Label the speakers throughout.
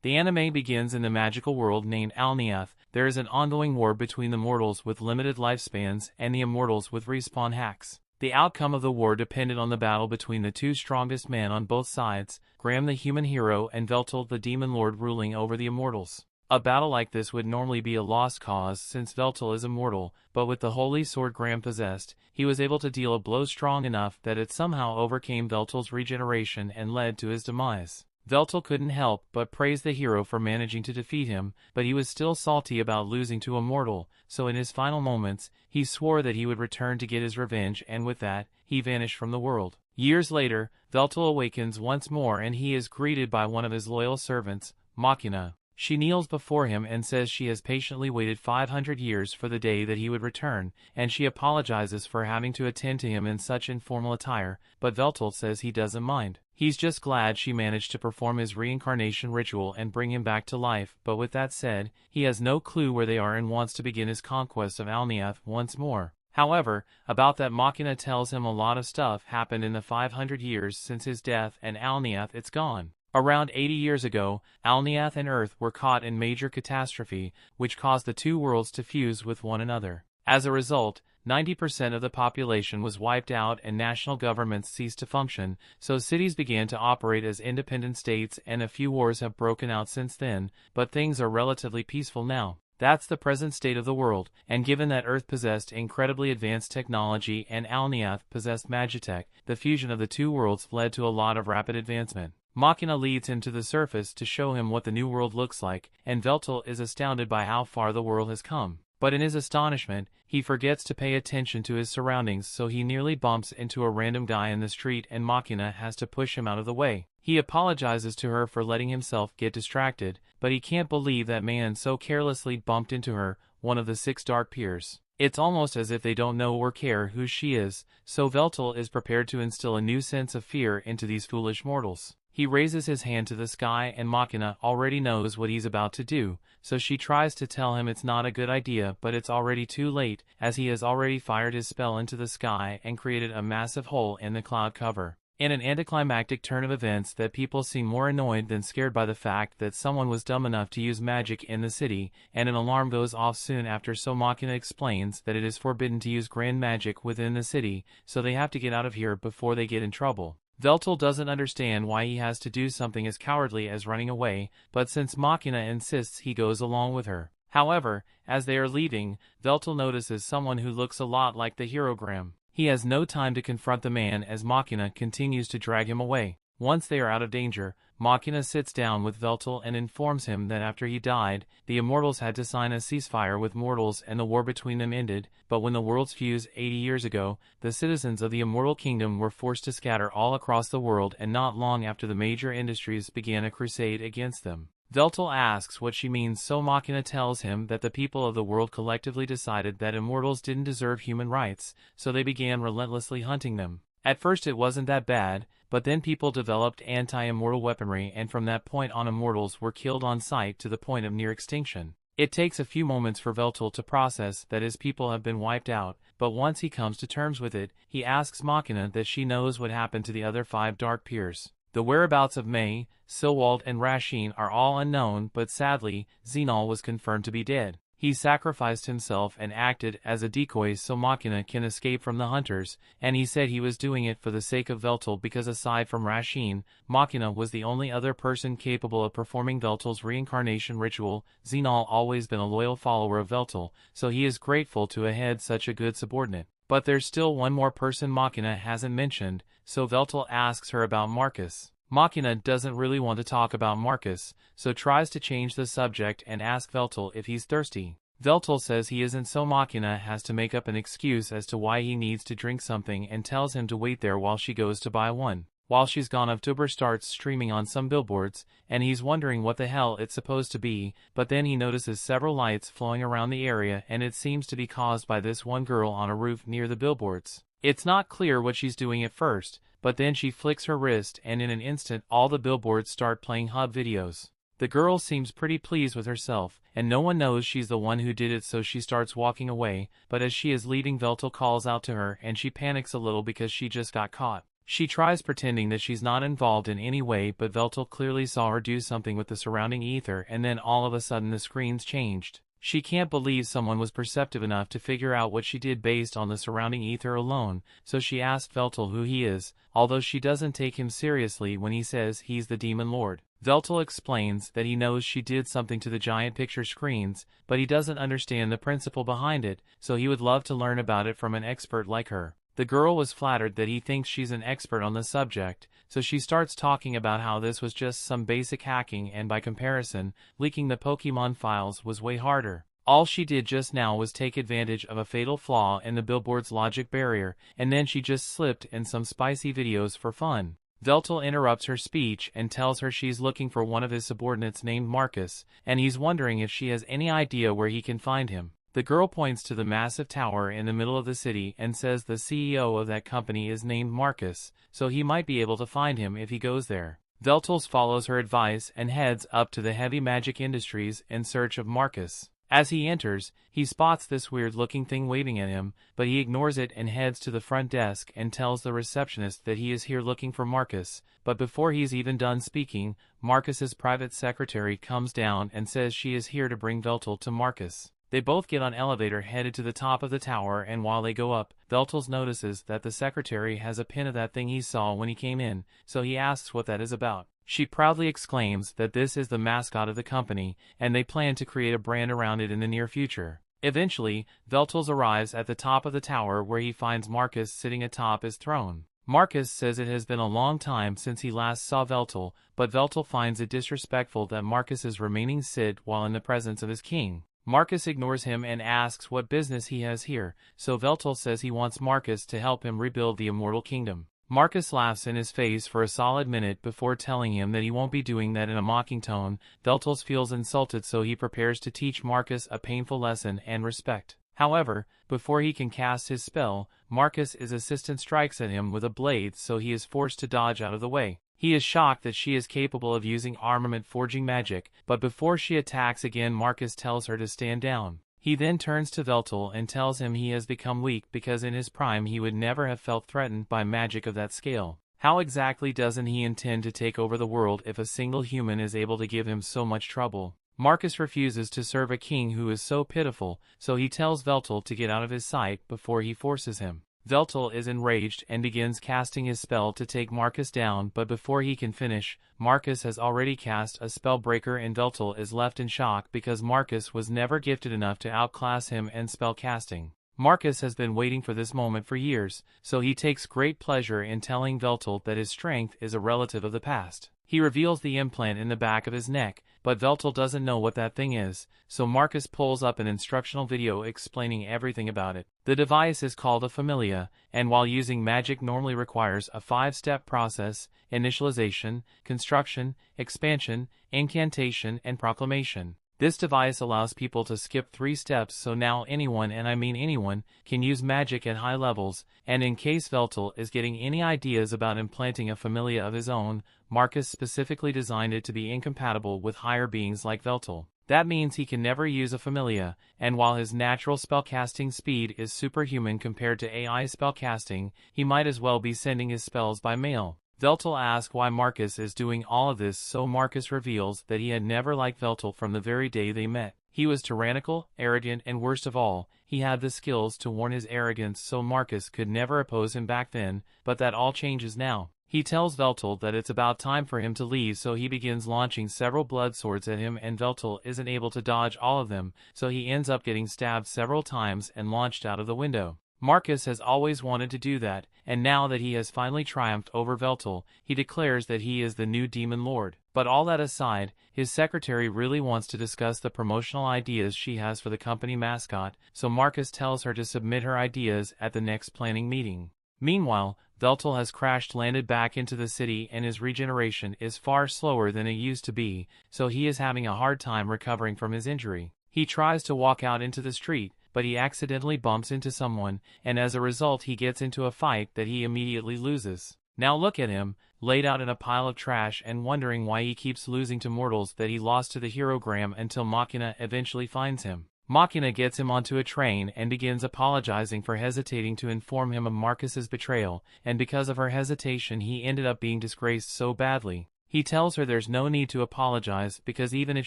Speaker 1: The anime begins in the magical world named Alneath. There is an ongoing war between the mortals with limited lifespans and the immortals with respawn hacks. The outcome of the war depended on the battle between the two strongest men on both sides, Graham the human hero and Veltol the demon lord ruling over the immortals. A battle like this would normally be a lost cause since Veltol is immortal, but with the holy sword Graham possessed, he was able to deal a blow strong enough that it somehow overcame Veltol's regeneration and led to his demise. Veltol couldn't help but praise the hero for managing to defeat him, but he was still salty about losing to a mortal, so in his final moments, he swore that he would return to get his revenge, and with that, he vanished from the world. Years later, Veltol awakens once more and he is greeted by one of his loyal servants, Machina. She kneels before him and says she has patiently waited 500 years for the day that he would return, and she apologizes for having to attend to him in such informal attire, but Veltol says he doesn't mind. He's just glad she managed to perform his reincarnation ritual and bring him back to life, but with that said, he has no clue where they are and wants to begin his conquest of Alneath once more. However, about that Machina tells him a lot of stuff happened in the 500 years since his death and Alneath it's gone. Around 80 years ago, Alneath and Earth were caught in major catastrophe, which caused the two worlds to fuse with one another. As a result, 90% of the population was wiped out and national governments ceased to function, so cities began to operate as independent states and a few wars have broken out since then, but things are relatively peaceful now. That's the present state of the world, and given that Earth possessed incredibly advanced technology and Alneath possessed magitech, the fusion of the two worlds led to a lot of rapid advancement. Machina leads him to the surface to show him what the new world looks like, and Veltol is astounded by how far the world has come. But in his astonishment, he forgets to pay attention to his surroundings, so he nearly bumps into a random guy in the street and Machina has to push him out of the way. He apologizes to her for letting himself get distracted, but he can't believe that man so carelessly bumped into her, one of the 6 dark peers. It's almost as if they don't know or care who she is, so Veltol is prepared to instill a new sense of fear into these foolish mortals. He raises his hand to the sky and Machina already knows what he's about to do, so she tries to tell him it's not a good idea, but it's already too late, as he has already fired his spell into the sky and created a massive hole in the cloud cover. In an anticlimactic turn of events that people seem more annoyed than scared by the fact that someone was dumb enough to use magic in the city, and an alarm goes off soon after, so Machina explains that it is forbidden to use grand magic within the city, so they have to get out of here before they get in trouble. Veltol doesn't understand why he has to do something as cowardly as running away, but since Machina insists, he goes along with her. However, as they are leaving, Veltol notices someone who looks a lot like the hero Graham. He has no time to confront the man as Machina continues to drag him away. Once they are out of danger, Machina sits down with Veltol and informs him that after he died, the immortals had to sign a ceasefire with mortals and the war between them ended, but when the worlds fused 80 years ago, the citizens of the immortal kingdom were forced to scatter all across the world, and not long after the major industries began a crusade against them. Veltol asks what she means, so Machina tells him that the people of the world collectively decided that immortals didn't deserve human rights, so they began relentlessly hunting them. At first it wasn't that bad, but then people developed anti-immortal weaponry, and from that point on immortals were killed on sight to the point of near extinction. It takes a few moments for Veltol to process that his people have been wiped out, but once he comes to terms with it, he asks Machina that she knows what happened to the other 5 dark peers. The whereabouts of May, Silwald and Rasheen are all unknown, but sadly, Xenol was confirmed to be dead. He sacrificed himself and acted as a decoy so Machina can escape from the hunters, and he said he was doing it for the sake of Veltol because aside from Rasheen, Machina was the only other person capable of performing Veltol's reincarnation ritual. Xenol always been a loyal follower of Veltol, so he is grateful to have had such a good subordinate. But there's still one more person Machina hasn't mentioned, so Veltol asks her about Marcus. Machina doesn't really want to talk about Marcus, so tries to change the subject and ask Veltol if he's thirsty. Veltol says he isn't, so Machina has to make up an excuse as to why he needs to drink something and tells him to wait there while she goes to buy one. While she's gone, a VTuber starts streaming on some billboards, and he's wondering what the hell it's supposed to be, but then he notices several lights flowing around the area, and it seems to be caused by this one girl on a roof near the billboards. It's not clear what she's doing at first, but then she flicks her wrist and in an instant all the billboards start playing hub videos. The girl seems pretty pleased with herself, and no one knows she's the one who did it, so she starts walking away, but as she is leaving, Veltol calls out to her and she panics a little because she just got caught. She tries pretending that she's not involved in any way, but Veltol clearly saw her do something with the surrounding ether, and then all of a sudden the screens changed. She can't believe someone was perceptive enough to figure out what she did based on the surrounding ether alone, so she asked Veltol who he is, although she doesn't take him seriously when he says he's the Demon Lord. Veltol explains that he knows she did something to the giant picture screens, but he doesn't understand the principle behind it, so he would love to learn about it from an expert like her. The girl was flattered that he thinks she's an expert on the subject, so she starts talking about how this was just some basic hacking, and by comparison, leaking the Pokemon files was way harder. All she did just now was take advantage of a fatal flaw in the billboard's logic barrier, and then she just slipped in some spicy videos for fun. Veltol interrupts her speech and tells her she's looking for one of his subordinates named Marcus, and he's wondering if she has any idea where he can find him. The girl points to the massive tower in the middle of the city and says the CEO of that company is named Marcus, so he might be able to find him if he goes there. Veltol follows her advice and heads up to the heavy magic industries in search of Marcus. As he enters, he spots this weird-looking thing waving at him, but he ignores it and heads to the front desk and tells the receptionist that he is here looking for Marcus, but before he's even done speaking, Marcus's private secretary comes down and says she is here to bring Veltol to Marcus. They both get on elevator headed to the top of the tower, and while they go up, Veltol notices that the secretary has a pin of that thing he saw when he came in, so he asks what that is about. She proudly exclaims that this is the mascot of the company, and they plan to create a brand around it in the near future. Eventually, Veltol arrives at the top of the tower where he finds Marcus sitting atop his throne. Marcus says it has been a long time since he last saw Veltol, but Veltol finds it disrespectful that Marcus is remaining sit while in the presence of his king. Marcus ignores him and asks what business he has here, so Veltol says he wants Marcus to help him rebuild the Immortal Kingdom. Marcus laughs in his face for a solid minute before telling him that he won't be doing that in a mocking tone. Veltol feels insulted, so he prepares to teach Marcus a painful lesson and respect. However, before he can cast his spell, Marcus's assistant strikes at him with a blade, so he is forced to dodge out of the way. He is shocked that she is capable of using armament forging magic, but before she attacks again, Marcus tells her to stand down. He then turns to Veltol and tells him he has become weak because in his prime he would never have felt threatened by magic of that scale. How exactly doesn't he intend to take over the world if a single human is able to give him so much trouble? Marcus refuses to serve a king who is so pitiful, so he tells Veltol to get out of his sight before he forces him. Veltol is enraged and begins casting his spell to take Marcus down, but before he can finish, Marcus has already cast a spell breaker and Veltol is left in shock because Marcus was never gifted enough to outclass him in spell casting. Marcus has been waiting for this moment for years, so he takes great pleasure in telling Veltol that his strength is a relative of the past. He reveals the implant in the back of his neck, but Veltol doesn't know what that thing is, so Marcus pulls up an instructional video explaining everything about it. The device is called a familia, and while using magic normally requires a 5-step process: initialization, construction, expansion, incantation, and proclamation. This device allows people to skip 3 steps, so now anyone, and I mean anyone, can use magic at high levels, and in case Veltol is getting any ideas about implanting a familia of his own, Marcus specifically designed it to be incompatible with higher beings like Veltol. That means he can never use a familia, and while his natural spellcasting speed is superhuman compared to AI spellcasting, he might as well be sending his spells by mail. Veltol asks why Marcus is doing all of this, so Marcus reveals that he had never liked Veltol from the very day they met. He was tyrannical, arrogant, and worst of all, he had the skills to warn his arrogance, so Marcus could never oppose him back then, but that all changes now. He tells Veltol that it's about time for him to leave, so he begins launching several blood swords at him, and Veltol isn't able to dodge all of them, so he ends up getting stabbed several times and launched out of the window. Marcus has always wanted to do that, and now that he has finally triumphed over Veltol, he declares that he is the new Demon Lord. But all that aside, his secretary really wants to discuss the promotional ideas she has for the company mascot, so Marcus tells her to submit her ideas at the next planning meeting. Meanwhile, Veltol has crash-landed back into the city and his regeneration is far slower than it used to be, so he is having a hard time recovering from his injury. He tries to walk out into the street, but he accidentally bumps into someone, and as a result he gets into a fight that he immediately loses. Now look at him, laid out in a pile of trash and wondering why he keeps losing to mortals that he lost to the herogram until Machina eventually finds him. Machina gets him onto a train and begins apologizing for hesitating to inform him of Marcus's betrayal, and because of her hesitation he ended up being disgraced so badly. He tells her there's no need to apologize because even if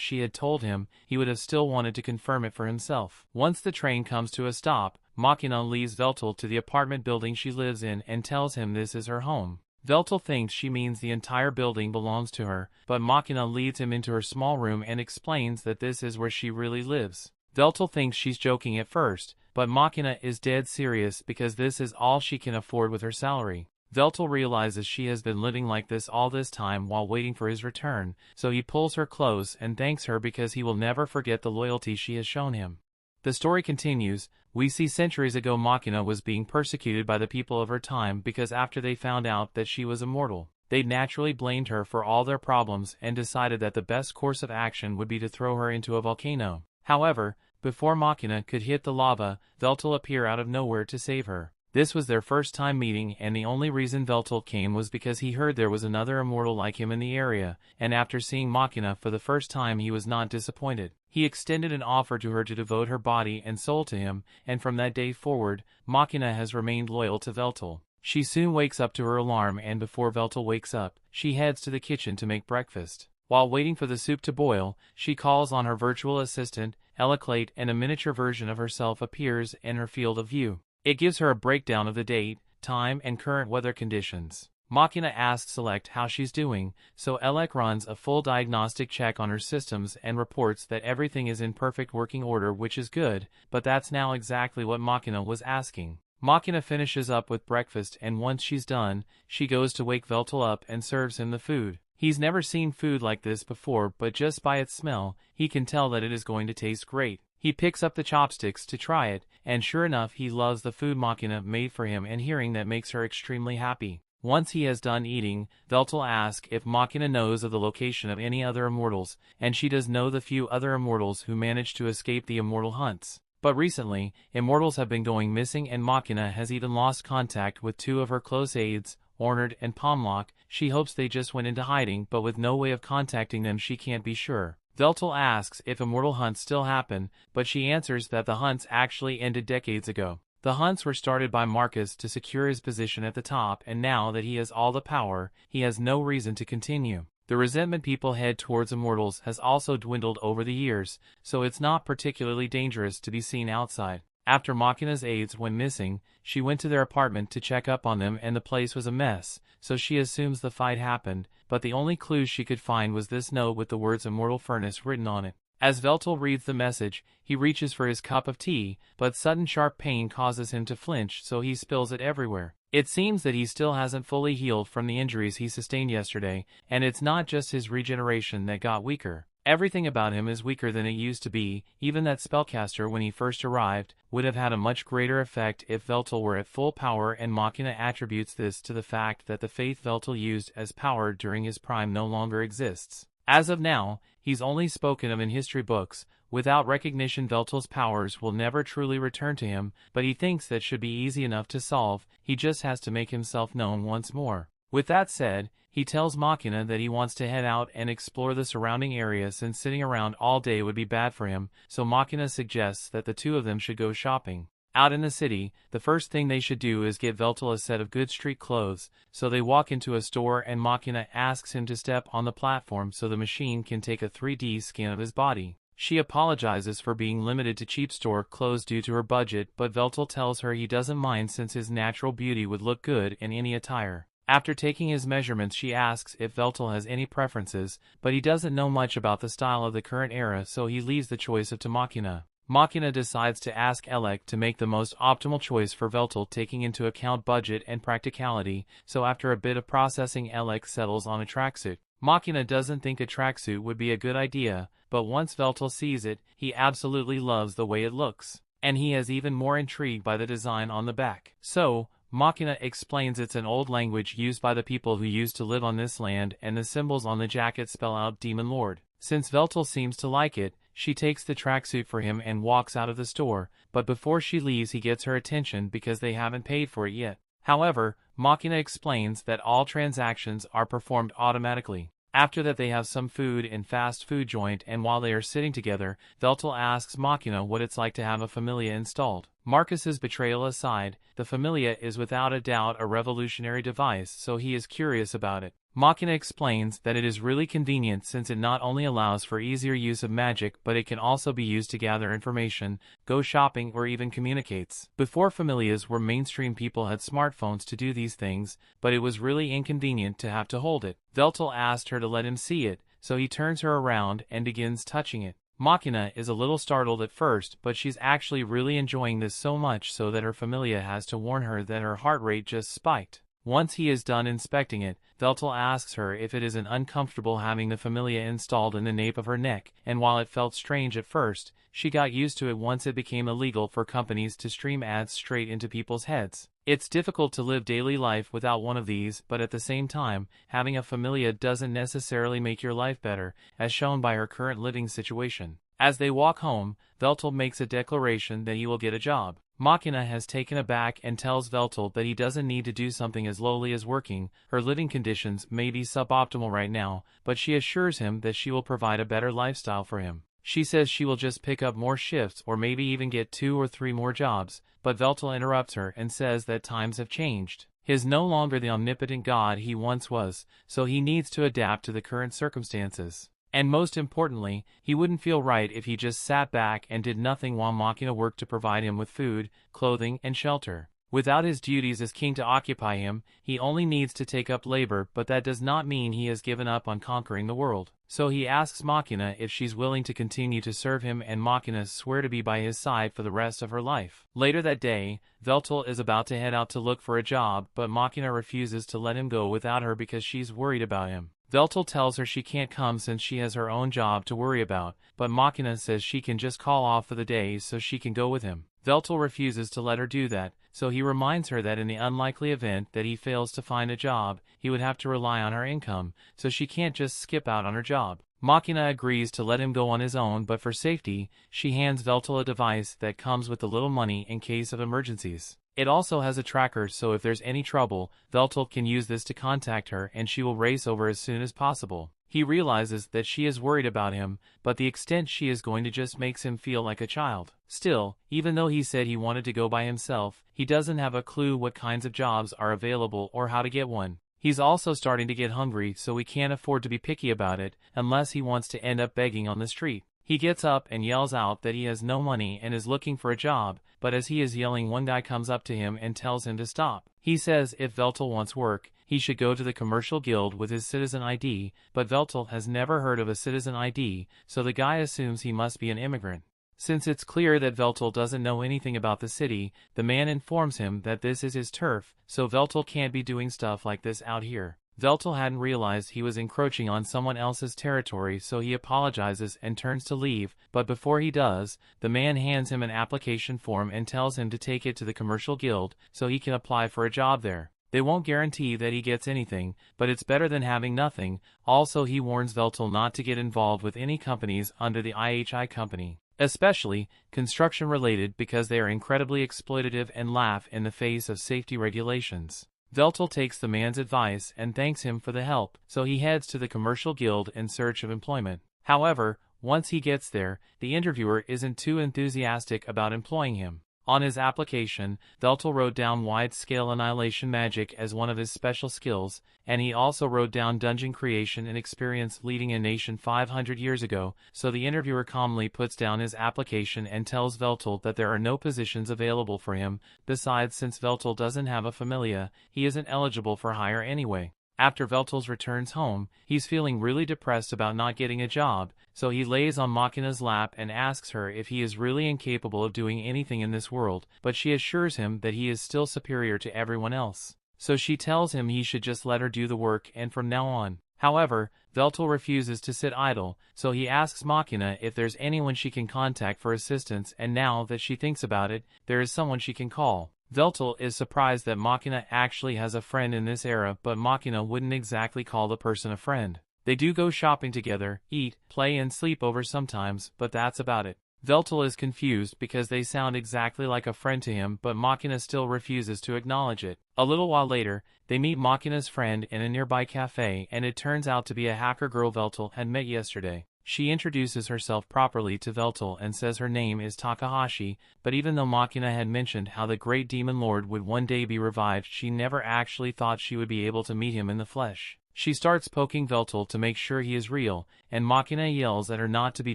Speaker 1: she had told him, he would have still wanted to confirm it for himself. Once the train comes to a stop, Machina leaves Veltol to the apartment building she lives in and tells him this is her home. Veltol thinks she means the entire building belongs to her, but Machina leads him into her small room and explains that this is where she really lives. Veltol thinks she's joking at first, but Machina is dead serious because this is all she can afford with her salary. Veltol realizes she has been living like this all this time while waiting for his return, so he pulls her close and thanks her because he will never forget the loyalty she has shown him. The story continues. We see centuries ago Machina was being persecuted by the people of her time because after they found out that she was immortal, they naturally blamed her for all their problems and decided that the best course of action would be to throw her into a volcano. However, before Machina could hit the lava, Veltol appeared out of nowhere to save her. This was their first time meeting, and the only reason Veltol came was because he heard there was another immortal like him in the area, and after seeing Machina for the first time he was not disappointed. He extended an offer to her to devote her body and soul to him, and from that day forward, Machina has remained loyal to Veltol. She soon wakes up to her alarm, and before Veltol wakes up, she heads to the kitchen to make breakfast. While waiting for the soup to boil, she calls on her virtual assistant, Eliclate, and a miniature version of herself appears in her field of view. It gives her a breakdown of the date, time, and current weather conditions. Machina asks Select how she's doing, so Elec runs a full diagnostic check on her systems and reports that everything is in perfect working order, which is good, but that's now exactly what Machina was asking. Machina finishes up with breakfast, and once she's done, she goes to wake Veltol up and serves him the food. He's never seen food like this before, but just by its smell, he can tell that it is going to taste great. He picks up the chopsticks to try it, and sure enough he loves the food Machina made for him, and hearing that makes her extremely happy. Once he has done eating, Veltol asks if Machina knows of the location of any other immortals, and she does know the few other immortals who managed to escape the immortal hunts. But recently, immortals have been going missing, and Machina has even lost contact with two of her close aides, Ornard and Pomlock. She hopes they just went into hiding, but with no way of contacting them she can't be sure. Veltol asks if immortal hunts still happen, but she answers that the hunts actually ended decades ago. The hunts were started by Marcus to secure his position at the top, and now that he has all the power, he has no reason to continue. The resentment people head towards immortals has also dwindled over the years, so it's not particularly dangerous to be seen outside. After Machina's aides went missing, she went to their apartment to check up on them, and the place was a mess, so she assumes the fight happened, but the only clues she could find was this note with the words Immortal Furnace written on it. As Veltol reads the message, he reaches for his cup of tea, but sudden sharp pain causes him to flinch, so he spills it everywhere. It seems that he still hasn't fully healed from the injuries he sustained yesterday, and it's not just his regeneration that got weaker. Everything about him is weaker than it used to be. Even that spellcaster when he first arrived would have had a much greater effect if Veltol were at full power, and Machina attributes this to the fact that the faith Veltol used as power during his prime no longer exists. As of now, he's only spoken of in history books. Without recognition, Veltol's powers will never truly return to him, but he thinks that should be easy enough to solve. He just has to make himself known once more. With that said, he tells Machina that he wants to head out and explore the surrounding area since sitting around all day would be bad for him, so Machina suggests that the two of them should go shopping. Out in the city, the first thing they should do is get Veltol a set of good street clothes, so they walk into a store and Machina asks him to step on the platform so the machine can take a 3D scan of his body. She apologizes for being limited to cheap store clothes due to her budget, but Veltol tells her he doesn't mind since his natural beauty would look good in any attire. After taking his measurements, she asks if Veltol has any preferences, but he doesn't know much about the style of the current era, so he leaves the choice up to Machina. Machina decides to ask Elec to make the most optimal choice for Veltol, taking into account budget and practicality, so after a bit of processing Elec settles on a tracksuit. Machina doesn't think a tracksuit would be a good idea, but once Veltol sees it, he absolutely loves the way it looks, and he is even more intrigued by the design on the back. So, Machina explains it's an old language used by the people who used to live on this land, and the symbols on the jacket spell out Demon Lord. Since Veltol seems to like it, she takes the tracksuit for him and walks out of the store, but before she leaves he gets her attention because they haven't paid for it yet. However, Machina explains that all transactions are performed automatically. After that they have some food in fast food joint, and while they are sitting together, Veltol asks Machina what it's like to have a familia installed. Marcus's betrayal aside, the familia is without a doubt a revolutionary device, so he is curious about it. Machina explains that it is really convenient since it not only allows for easier use of magic, but it can also be used to gather information, go shopping, or even communicates. Before familias were mainstream, people had smartphones to do these things, but it was really inconvenient to have to hold it. Veltol asked her to let him see it, so he turns her around and begins touching it. Machina is a little startled at first, but she's actually really enjoying this so much so that her familia has to warn her that her heart rate just spiked. Once he is done inspecting it, Veltol asks her if it isn't uncomfortable having the familia installed in the nape of her neck, and while it felt strange at first, she got used to it once it became illegal for companies to stream ads straight into people's heads. It's difficult to live daily life without one of these, but at the same time, having a familia doesn't necessarily make your life better, as shown by her current living situation. As they walk home, Veltol makes a declaration that he will get a job. Machina has taken aback and tells Veltol that he doesn't need to do something as lowly as working. Her living conditions may be suboptimal right now, but she assures him that she will provide a better lifestyle for him. She says she will just pick up more shifts or maybe even get 2 or 3 more jobs, but Veltol interrupts her and says that times have changed. He is no longer the omnipotent god he once was, so he needs to adapt to the current circumstances. And most importantly, he wouldn't feel right if he just sat back and did nothing while Machina worked to provide him with food, clothing, and shelter. Without his duties as king to occupy him, he only needs to take up labor, but that does not mean he has given up on conquering the world. So he asks Machina if she's willing to continue to serve him, and Machina swears to be by his side for the rest of her life. Later that day, Veltol is about to head out to look for a job, but Machina refuses to let him go without her because she's worried about him. Veltol tells her she can't come since she has her own job to worry about, but Machina says she can just call off for the day so she can go with him. Veltol refuses to let her do that, so he reminds her that in the unlikely event that he fails to find a job, he would have to rely on her income, so she can't just skip out on her job. Machina agrees to let him go on his own, but for safety, she hands Veltol a device that comes with a little money in case of emergencies. It also has a tracker, so if there's any trouble, Veltol can use this to contact her and she will race over as soon as possible. He realizes that she is worried about him, but the extent she is going to just makes him feel like a child. Still, even though he said he wanted to go by himself, he doesn't have a clue what kinds of jobs are available or how to get one. He's also starting to get hungry, so he can't afford to be picky about it, unless he wants to end up begging on the street. He gets up and yells out that he has no money and is looking for a job, but as he is yelling, one guy comes up to him and tells him to stop. He says if Veltol wants work, he should go to the commercial guild with his citizen ID, but Veltol has never heard of a citizen ID, so the guy assumes he must be an immigrant. Since it's clear that Veltol doesn't know anything about the city, the man informs him that this is his turf, so Veltol can't be doing stuff like this out here. Veltol hadn't realized he was encroaching on someone else's territory, so he apologizes and turns to leave, but before he does, the man hands him an application form and tells him to take it to the commercial guild so he can apply for a job there. They won't guarantee that he gets anything, but it's better than having nothing. Also, he warns Veltol not to get involved with any companies under the IHI company, especially construction-related, because they are incredibly exploitative and laugh in the face of safety regulations. Veltol takes the man's advice and thanks him for the help, so he heads to the commercial guild in search of employment. However, once he gets there, the interviewer isn't too enthusiastic about employing him. On his application, Veltol wrote down wide-scale annihilation magic as one of his special skills, and he also wrote down dungeon creation and experience leading a nation 500 years ago, so the interviewer calmly puts down his application and tells Veltol that there are no positions available for him. Besides, since Veltol doesn't have a familia, he isn't eligible for hire anyway. After Veltol returns home, he's feeling really depressed about not getting a job, so he lays on Machina's lap and asks her if he is really incapable of doing anything in this world, but she assures him that he is still superior to everyone else. So she tells him he should just let her do the work and from now on. However, Veltol refuses to sit idle, so he asks Machina if there's anyone she can contact for assistance, and now that she thinks about it, there is someone she can call. Veltol is surprised that Machina actually has a friend in this era, but Machina wouldn't exactly call the person a friend. They do go shopping together, eat, play and sleep over sometimes, but that's about it. Veltol is confused because they sound exactly like a friend to him, but Machina still refuses to acknowledge it. A little while later, they meet Machina's friend in a nearby cafe, and it turns out to be a hacker girl Veltol had met yesterday. She introduces herself properly to Veltol and says her name is Takahashi, but even though Machina had mentioned how the great demon lord would one day be revived, she never actually thought she would be able to meet him in the flesh. She starts poking Veltol to make sure he is real, and Machina yells at her not to be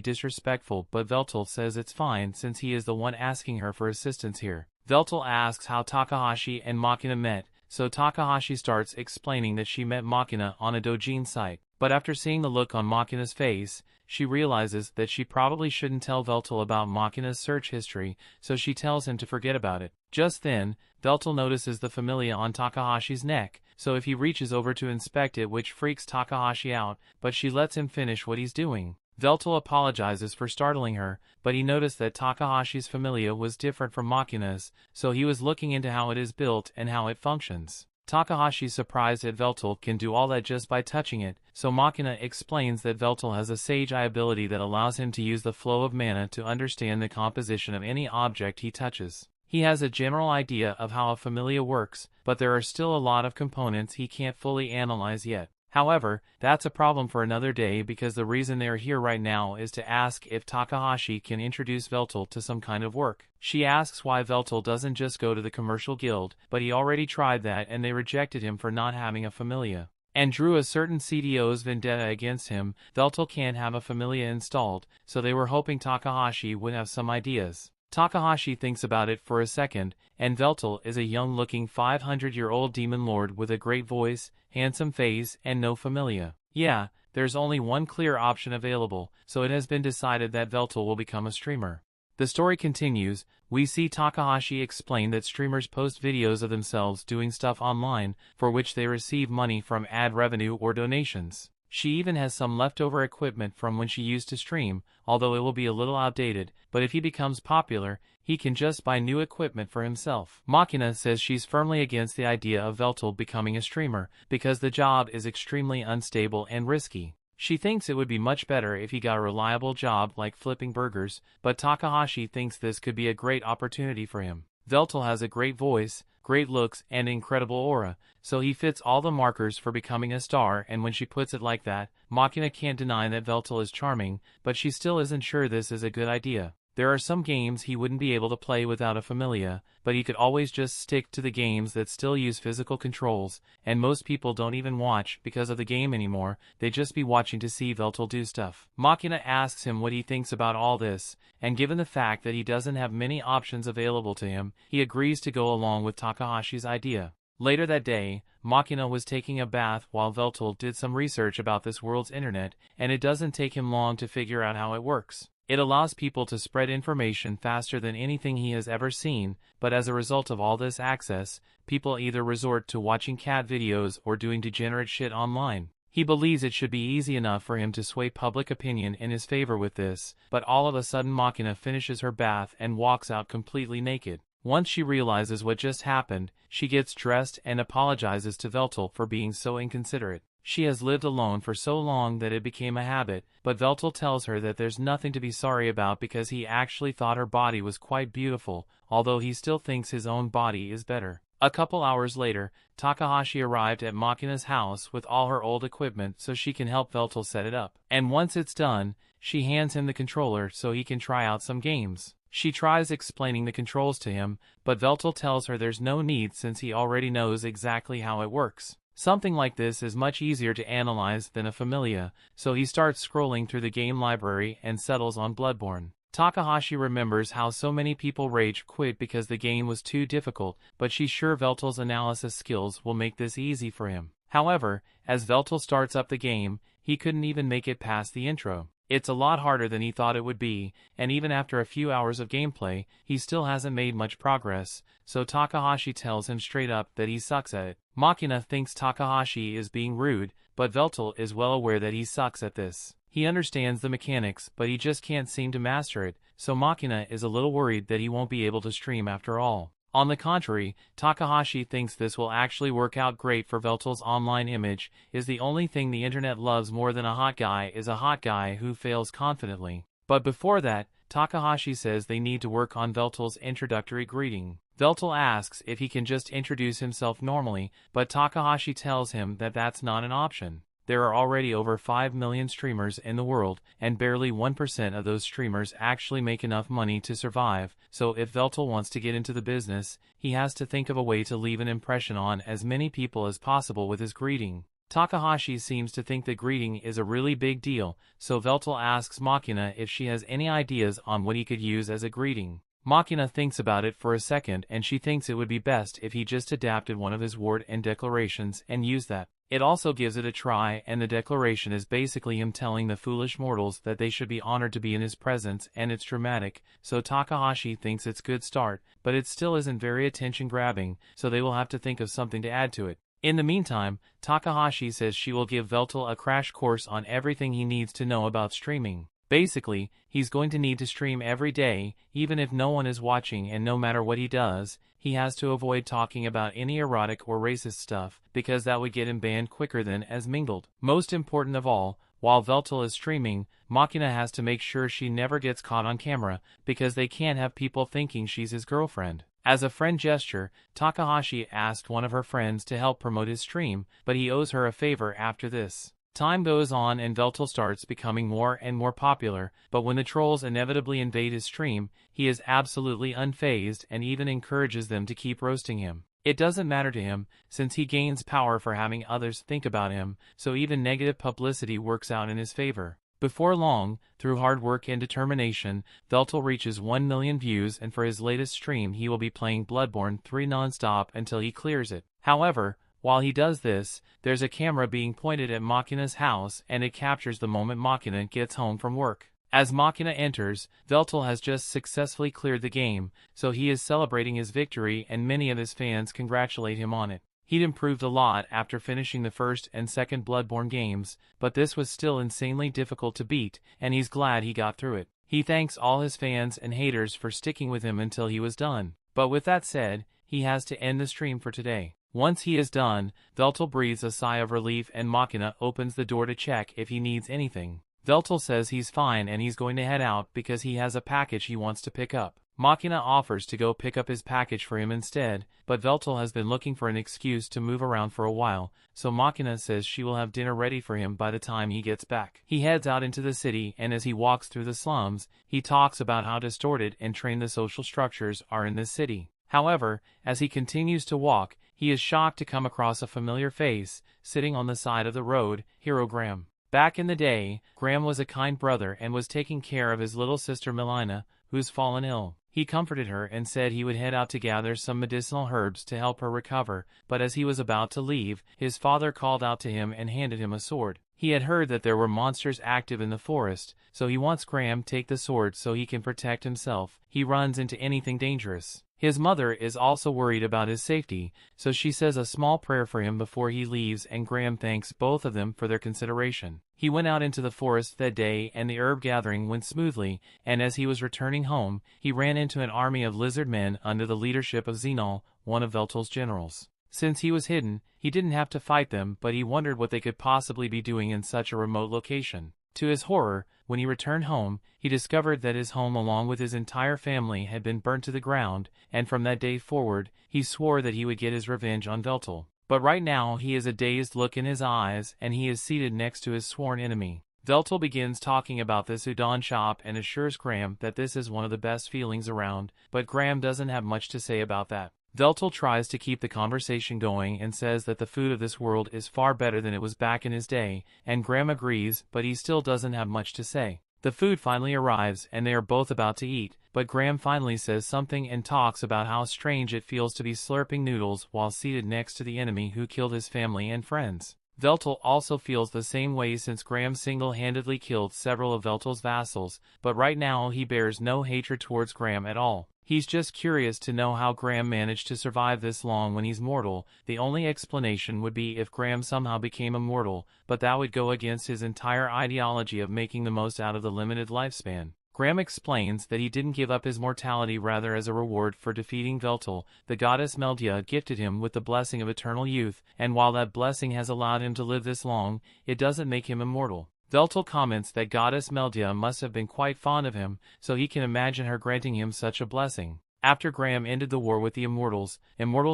Speaker 1: disrespectful, but Veltol says it's fine since he is the one asking her for assistance here. Veltol asks how Takahashi and Machina met, so Takahashi starts explaining that she met Machina on a doujin site. But after seeing the look on Machina's face, she realizes that she probably shouldn't tell Veltol about Machina's search history, so she tells him to forget about it. Just then, Veltol notices the familia on Takahashi's neck, so if he reaches over to inspect it, which freaks Takahashi out, but she lets him finish what he's doing. Veltol apologizes for startling her, but he noticed that Takahashi's familia was different from Machina's, so he was looking into how it is built and how it functions. Takahashi's surprised that Veltol can do all that just by touching it, so Machina explains that Veltol has a sage eye ability that allows him to use the flow of mana to understand the composition of any object he touches. He has a general idea of how a familia works, but there are still a lot of components he can't fully analyze yet. However, that's a problem for another day because the reason they are here right now is to ask if Takahashi can introduce Veltol to some kind of work. She asks why Veltol doesn't just go to the commercial guild, but he already tried that and they rejected him for not having a familia, and drew a certain CDO's vendetta against him. Veltol can't have a familia installed, so they were hoping Takahashi would have some ideas. Takahashi thinks about it for a second, and Veltol is a young-looking 500-year-old demon lord with a great voice, handsome face, and no familia. Yeah, there's only one clear option available, so it has been decided that Veltol will become a streamer. The story continues. We see Takahashi explain that streamers post videos of themselves doing stuff online, for which they receive money from ad revenue or donations. She even has some leftover equipment from when she used to stream, although it will be a little outdated, but if he becomes popular, he can just buy new equipment for himself. Machina says she's firmly against the idea of Veltol becoming a streamer, because the job is extremely unstable and risky. She thinks it would be much better if he got a reliable job like flipping burgers, but Takahashi thinks this could be a great opportunity for him. Veltol has a great voice, great looks, and incredible aura, so he fits all the markers for becoming a star, and when she puts it like that, Machina can't deny that Veltol is charming, but she still isn't sure this is a good idea. There are some games he wouldn't be able to play without a familia, but he could always just stick to the games that still use physical controls, and most people don't even watch because of the game anymore, they just be watching to see Veltol do stuff. Machina asks him what he thinks about all this, and given the fact that he doesn't have many options available to him, he agrees to go along with Takahashi's idea. Later that day, Machina was taking a bath while Veltol did some research about this world's internet, and it doesn't take him long to figure out how it works. It allows people to spread information faster than anything he has ever seen, but as a result of all this access, people either resort to watching cat videos or doing degenerate shit online. He believes it should be easy enough for him to sway public opinion in his favor with this, but all of a sudden Machina finishes her bath and walks out completely naked. Once she realizes what just happened, she gets dressed and apologizes to Veltol for being so inconsiderate. She has lived alone for so long that it became a habit, but Veltol tells her that there's nothing to be sorry about because he actually thought her body was quite beautiful, although he still thinks his own body is better. A couple hours later, Takahashi arrived at Machina's house with all her old equipment so she can help Veltol set it up. And once it's done, she hands him the controller so he can try out some games. She tries explaining the controls to him, but Veltol tells her there's no need since he already knows exactly how it works. Something like this is much easier to analyze than a familia, so he starts scrolling through the game library and settles on Bloodborne. Takahashi remembers how so many people rage quit because the game was too difficult, but she's sure Veltol's analysis skills will make this easy for him. However, as Veltol starts up the game, he couldn't even make it past the intro. It's a lot harder than he thought it would be, and even after a few hours of gameplay, he still hasn't made much progress, so Takahashi tells him straight up that he sucks at it. Machina thinks Takahashi is being rude, but Veltol is well aware that he sucks at this. He understands the mechanics, but he just can't seem to master it, so Machina is a little worried that he won't be able to stream after all. On the contrary, Takahashi thinks this will actually work out great for Veltol's online image. Is the only thing the internet loves more than a hot guy is a hot guy who fails confidently. But before that, Takahashi says they need to work on Veltol's introductory greeting. Veltol asks if he can just introduce himself normally, but Takahashi tells him that that's not an option. There are already over 5 million streamers in the world, and barely 1% of those streamers actually make enough money to survive, so if Veltol wants to get into the business, he has to think of a way to leave an impression on as many people as possible with his greeting. Takahashi seems to think that greeting is a really big deal, so Veltol asks Machina if she has any ideas on what he could use as a greeting. Machina thinks about it for a second and she thinks it would be best if he just adapted one of his word and declarations and used that. It also gives it a try, and the declaration is basically him telling the foolish mortals that they should be honored to be in his presence, and it's dramatic, so Takahashi thinks it's a good start, but it still isn't very attention-grabbing, so they will have to think of something to add to it. In the meantime, Takahashi says she will give Veltol a crash course on everything he needs to know about streaming. Basically, he's going to need to stream every day, even if no one is watching, and no matter what he does, he has to avoid talking about any erotic or racist stuff, because that would get him banned quicker than as mingled. Most important of all, while Veltol is streaming, Machina has to make sure she never gets caught on camera, because they can't have people thinking she's his girlfriend. As a friend gesture, Takahashi asked one of her friends to help promote his stream, but he owes her a favor after this. Time goes on and Veltol starts becoming more and more popular, but when the trolls inevitably invade his stream, he is absolutely unfazed and even encourages them to keep roasting him. It doesn't matter to him, since he gains power for having others think about him, so even negative publicity works out in his favor. Before long, through hard work and determination, Veltol reaches 1 million views, and for his latest stream he will be playing Bloodborne 3 non-stop until he clears it. However, while he does this, there's a camera being pointed at Machina's house, and it captures the moment Machina gets home from work. As Machina enters, Veltol has just successfully cleared the game, so he is celebrating his victory and many of his fans congratulate him on it. He'd improved a lot after finishing the first and second Bloodborne games, but this was still insanely difficult to beat, and he's glad he got through it. He thanks all his fans and haters for sticking with him until he was done. But with that said, he has to end the stream for today. Once he is done, Veltol breathes a sigh of relief and Machina opens the door to check if he needs anything. Veltol says he's fine and he's going to head out because he has a package he wants to pick up. Machina offers to go pick up his package for him instead, but Veltol has been looking for an excuse to move around for a while, so Machina says she will have dinner ready for him by the time he gets back. He heads out into the city, and as he walks through the slums, he talks about how distorted and trained the social structures are in this city. However, as he continues to walk, he is shocked to come across a familiar face, sitting on the side of the road, Hero Graham. Back in the day, Graham was a kind brother and was taking care of his little sister Melina, who's fallen ill. He comforted her and said he would head out to gather some medicinal herbs to help her recover, but as he was about to leave, his father called out to him and handed him a sword. He had heard that there were monsters active in the forest, so he wants Graham to take the sword so he can protect himself. He runs into anything dangerous. His mother is also worried about his safety, so she says a small prayer for him before he leaves, and Graham thanks both of them for their consideration. He went out into the forest that day and the herb gathering went smoothly, and as he was returning home, he ran into an army of lizard men under the leadership of Xenol, one of Veltol's generals. Since he was hidden, he didn't have to fight them, but he wondered what they could possibly be doing in such a remote location. To his horror, when he returned home, he discovered that his home along with his entire family had been burnt to the ground, and from that day forward, he swore that he would get his revenge on Veltol. But right now he has a dazed look in his eyes, and he is seated next to his sworn enemy. Veltol begins talking about this udon shop and assures Graham that this is one of the best feelings around, but Graham doesn't have much to say about that. Veltol tries to keep the conversation going and says that the food of this world is far better than it was back in his day, and Graham agrees, but he still doesn't have much to say. The food finally arrives and they are both about to eat, but Graham finally says something and talks about how strange it feels to be slurping noodles while seated next to the enemy who killed his family and friends. Veltol also feels the same way since Graham single-handedly killed several of Veltol's vassals, but right now he bears no hatred towards Graham at all. He's just curious to know how Graham managed to survive this long when he's mortal. The only explanation would be if Graham somehow became immortal, but that would go against his entire ideology of making the most out of the limited lifespan. Graham explains that he didn't give up his mortality, rather as a reward for defeating Veltol, the goddess Meldia gifted him with the blessing of eternal youth, and while that blessing has allowed him to live this long, it doesn't make him immortal. Veltol comments that goddess Meldia must have been quite fond of him, so he can imagine her granting him such a blessing. After Graham ended the war with the immortals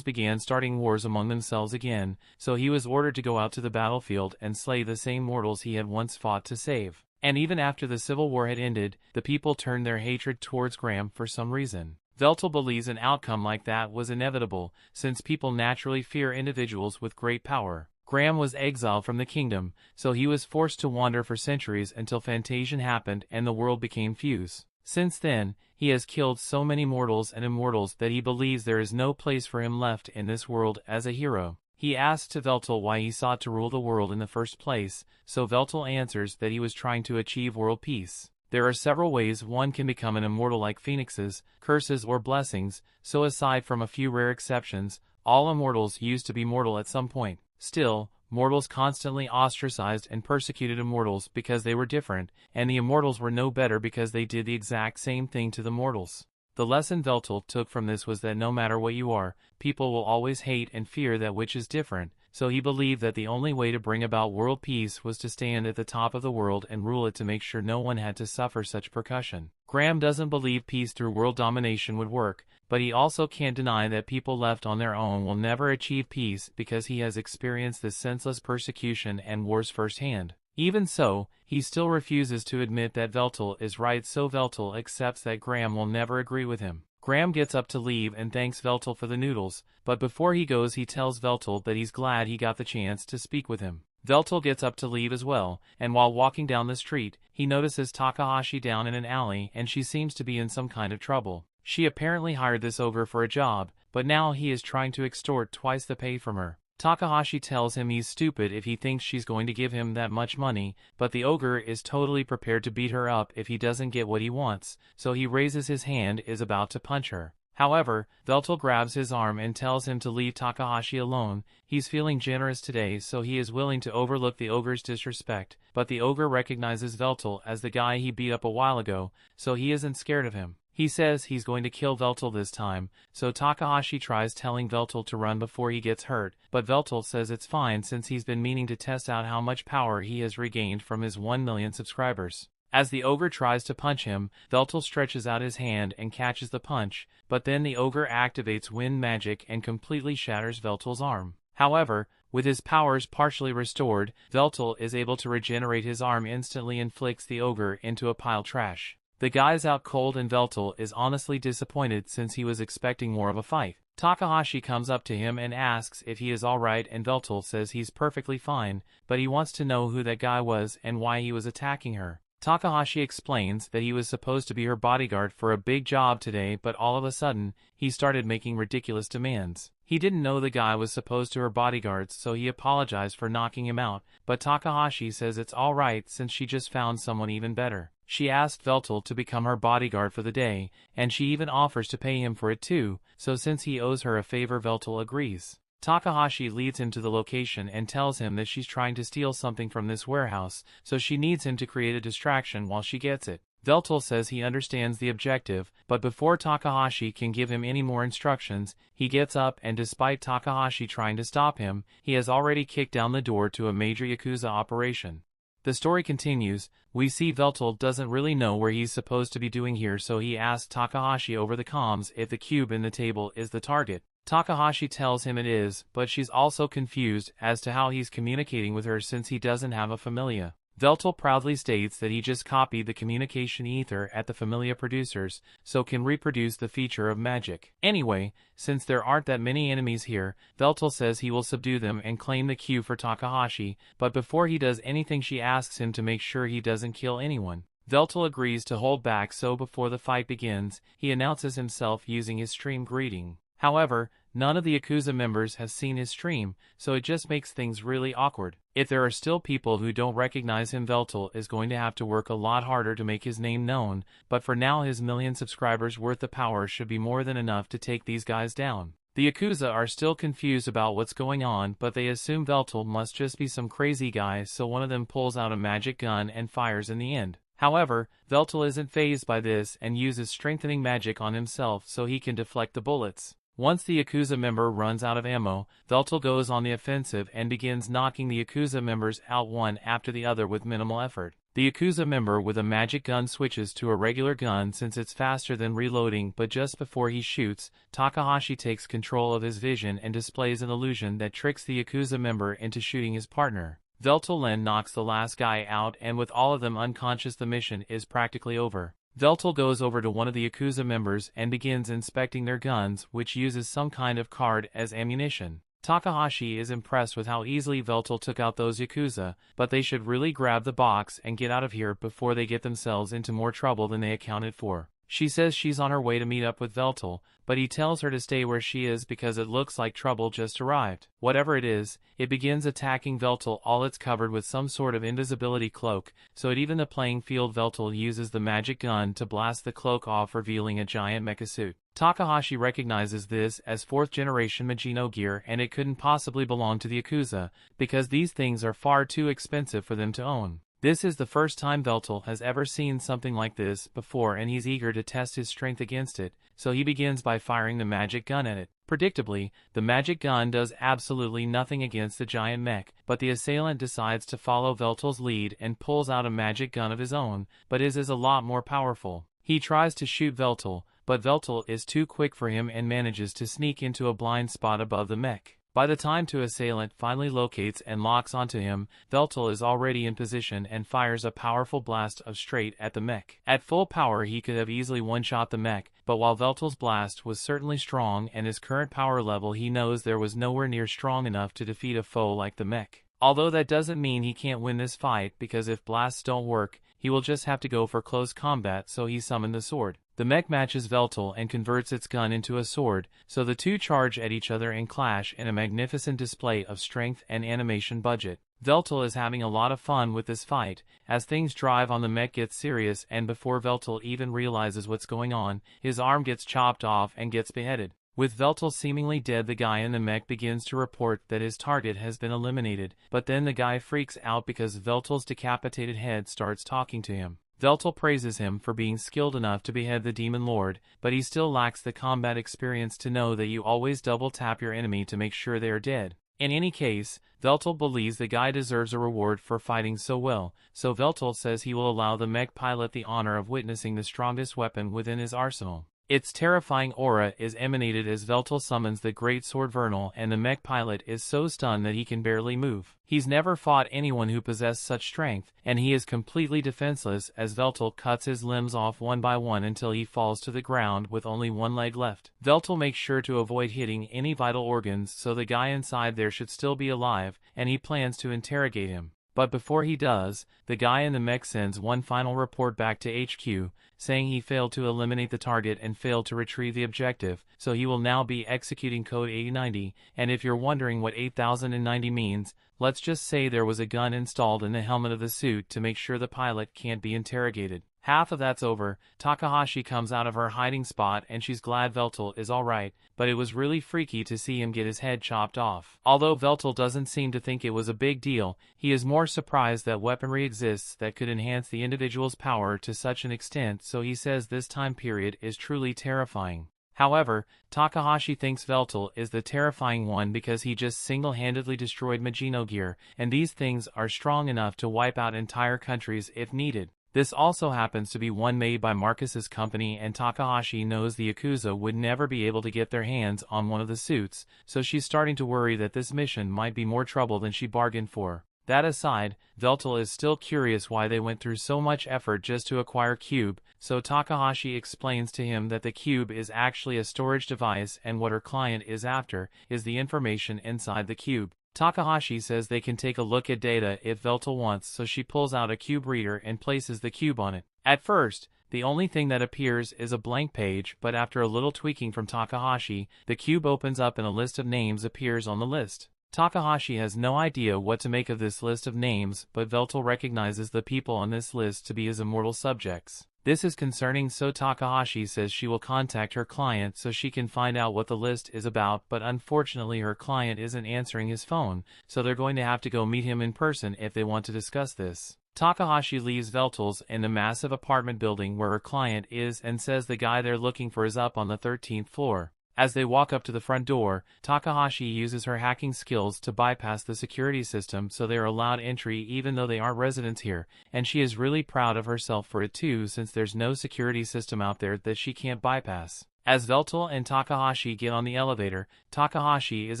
Speaker 1: began starting wars among themselves again, so he was ordered to go out to the battlefield and slay the same mortals he had once fought to save. And even after the civil war had ended, the people turned their hatred towards Graham for some reason. Veltol believes an outcome like that was inevitable, since people naturally fear individuals with great power. Graham was exiled from the kingdom, so he was forced to wander for centuries until Fantasion happened and the world became fused. Since then, he has killed so many mortals and immortals that he believes there is no place for him left in this world as a hero. He asks to Veltol why he sought to rule the world in the first place, so Veltol answers that he was trying to achieve world peace. There are several ways one can become an immortal, like phoenixes, curses, or blessings, so aside from a few rare exceptions, all immortals used to be mortal at some point. Still, mortals constantly ostracized and persecuted immortals because they were different, and the immortals were no better because they did the exact same thing to the mortals. The lesson Veltol took from this was that no matter what you are, people will always hate and fear that which is different, so he believed that the only way to bring about world peace was to stand at the top of the world and rule it to make sure no one had to suffer such persecution. Graham doesn't believe peace through world domination would work, but he also can't deny that people left on their own will never achieve peace because he has experienced this senseless persecution and wars firsthand. Even so, he still refuses to admit that Veltol is right, so Veltol accepts that Graham will never agree with him. Graham gets up to leave and thanks Veltol for the noodles, but before he goes he tells Veltol that he's glad he got the chance to speak with him. Veltol gets up to leave as well, and while walking down the street, he notices Takahashi down in an alley and she seems to be in some kind of trouble. She apparently hired this ogre for a job, but now he is trying to extort twice the pay from her. Takahashi tells him he's stupid if he thinks she's going to give him that much money, but the ogre is totally prepared to beat her up if he doesn't get what he wants, so he raises his hand is about to punch her. However, Veltol grabs his arm and tells him to leave Takahashi alone. He's feeling generous today, so he is willing to overlook the ogre's disrespect, but the ogre recognizes Veltol as the guy he beat up a while ago, so he isn't scared of him. He says he's going to kill Veltol this time, so Takahashi tries telling Veltol to run before he gets hurt, but Veltol says it's fine since he's been meaning to test out how much power he has regained from his 1 million subscribers. As the ogre tries to punch him, Veltol stretches out his hand and catches the punch, but then the ogre activates wind magic and completely shatters Veltol's arm. However, with his powers partially restored, Veltol is able to regenerate his arm instantly and flicks the ogre into a pile of trash. The guy's out cold and Veltol is honestly disappointed since he was expecting more of a fight. Takahashi comes up to him and asks if he is alright and Veltol says he's perfectly fine, but he wants to know who that guy was and why he was attacking her. Takahashi explains that he was supposed to be her bodyguard for a big job today, but all of a sudden, he started making ridiculous demands. He didn't know the guy was supposed to her bodyguards, so he apologized for knocking him out, but Takahashi says it's alright since she just found someone even better. She asked Veltol to become her bodyguard for the day, and she even offers to pay him for it too, so since he owes her a favor, Veltol agrees. Takahashi leads him to the location and tells him that she's trying to steal something from this warehouse, so she needs him to create a distraction while she gets it. Veltol says he understands the objective, but before Takahashi can give him any more instructions, he gets up and despite Takahashi trying to stop him, he has already kicked down the door to a major Yakuza operation. The story continues. We see Veltol doesn't really know where he's supposed to be doing here, so he asks Takahashi over the comms if the cube in the table is the target. Takahashi tells him it is, but she's also confused as to how he's communicating with her since he doesn't have a familia. Veltol proudly states that he just copied the communication ether at the familia producers, so can reproduce the feature of magic. Anyway, since there aren't that many enemies here, Veltol says he will subdue them and claim the cube for Takahashi, but before he does anything she asks him to make sure he doesn't kill anyone. Veltol agrees to hold back, so before the fight begins, he announces himself using his stream greeting. However, none of the Yakuza members have seen his stream, so it just makes things really awkward. If there are still people who don't recognize him, Veltol is going to have to work a lot harder to make his name known, but for now his 1 million subscribers worth of power should be more than enough to take these guys down. The Yakuza are still confused about what's going on, but they assume Veltol must just be some crazy guy, so one of them pulls out a magic gun and fires in the end. However, Veltol isn't fazed by this and uses strengthening magic on himself so he can deflect the bullets. Once the Yakuza member runs out of ammo, Veltol goes on the offensive and begins knocking the Yakuza members out one after the other with minimal effort. The Yakuza member with a magic gun switches to a regular gun since it's faster than reloading, but just before he shoots, Takahashi takes control of his vision and displays an illusion that tricks the Yakuza member into shooting his partner. Veltol then knocks the last guy out, and with all of them unconscious, the mission is practically over. Veltol goes over to one of the Yakuza members and begins inspecting their guns, which uses some kind of card as ammunition. Takahashi is impressed with how easily Veltol took out those Yakuza, but they should really grab the box and get out of here before they get themselves into more trouble than they accounted for. She says she's on her way to meet up with Veltol, but he tells her to stay where she is because it looks like trouble just arrived. Whatever it is, it begins attacking Veltol. All it's covered with some sort of invisibility cloak, so it even the playing field. Veltol uses the magic gun to blast the cloak off, revealing a giant mecha suit. Takahashi recognizes this as 4th generation Magino gear, and it couldn't possibly belong to the Yakuza, because these things are far too expensive for them to own. This is the first time Veltol has ever seen something like this before, and he's eager to test his strength against it, so he begins by firing the magic gun at it. Predictably, the magic gun does absolutely nothing against the giant mech, but the assailant decides to follow Veltol's lead and pulls out a magic gun of his own, but is a lot more powerful. He tries to shoot Veltol, but Veltol is too quick for him and manages to sneak into a blind spot above the mech. By the time the assailant finally locates and locks onto him, Veltol is already in position and fires a powerful blast of straight at the mech. At full power, he could have easily one-shot the mech, but while Veltol's blast was certainly strong and his current power level, he knows there was nowhere near strong enough to defeat a foe like the mech. Although that doesn't mean he can't win this fight, because if blasts don't work, he will just have to go for close combat, so he summoned the sword. The mech matches Veltol and converts its gun into a sword, so the two charge at each other and clash in a magnificent display of strength and animation budget. Veltol is having a lot of fun with this fight, as things drive on. The mech gets serious, and before Veltol even realizes what's going on, his arm gets chopped off and gets beheaded. With Veltol seemingly dead, the guy in the mech begins to report that his target has been eliminated, but then the guy freaks out because Veltol's decapitated head starts talking to him. Veltol praises him for being skilled enough to behead the Demon Lord, but he still lacks the combat experience to know that you always double tap your enemy to make sure they are dead. In any case, Veltol believes the guy deserves a reward for fighting so well, so Veltol says he will allow the mech pilot the honor of witnessing the strongest weapon within his arsenal. Its terrifying aura is emanated as Veltol summons the great sword Vernal, and the mech pilot is so stunned that he can barely move. He's never fought anyone who possessed such strength, and he is completely defenseless as Veltol cuts his limbs off one by one until he falls to the ground with only one leg left. Veltol makes sure to avoid hitting any vital organs, so the guy inside there should still be alive, and he plans to interrogate him. But before he does, the guy in the mech sends one final report back to HQ, saying he failed to eliminate the target and failed to retrieve the objective, so he will now be executing Code 8090, and if you're wondering what 8090 means, let's just say there was a gun installed in the helmet of the suit to make sure the pilot can't be interrogated. Half of that's over. Takahashi comes out of her hiding spot and she's glad Veltol is alright, but it was really freaky to see him get his head chopped off. Although Veltol doesn't seem to think it was a big deal, he is more surprised that weaponry exists that could enhance the individual's power to such an extent, so he says this time period is truly terrifying. However, Takahashi thinks Veltol is the terrifying one because he just single-handedly destroyed Magino gear, and these things are strong enough to wipe out entire countries if needed. This also happens to be one made by Marcus's company, and Takahashi knows the Yakuza would never be able to get their hands on one of the suits, so she's starting to worry that this mission might be more trouble than she bargained for. That aside, Veltol is still curious why they went through so much effort just to acquire Cube, so Takahashi explains to him that the Cube is actually a storage device and what her client is after is the information inside the Cube. Takahashi says they can take a look at data if Veltol wants, so she pulls out a cube reader and places the cube on it. At first, the only thing that appears is a blank page, but after a little tweaking from Takahashi, the cube opens up and a list of names appears on the list. Takahashi has no idea what to make of this list of names, but Veltol recognizes the people on this list to be his immortal subjects. This is concerning, so Takahashi says she will contact her client so she can find out what the list is about, but unfortunately her client isn't answering his phone, so they're going to have to go meet him in person if they want to discuss this. Takahashi leaves Veltol's in the massive apartment building where her client is and says the guy they're looking for is up on the 13th floor. As they walk up to the front door, Takahashi uses her hacking skills to bypass the security system so they are allowed entry even though they aren't residents here, and she is really proud of herself for it too since there's no security system out there that she can't bypass. As Veltol and Takahashi get on the elevator, Takahashi is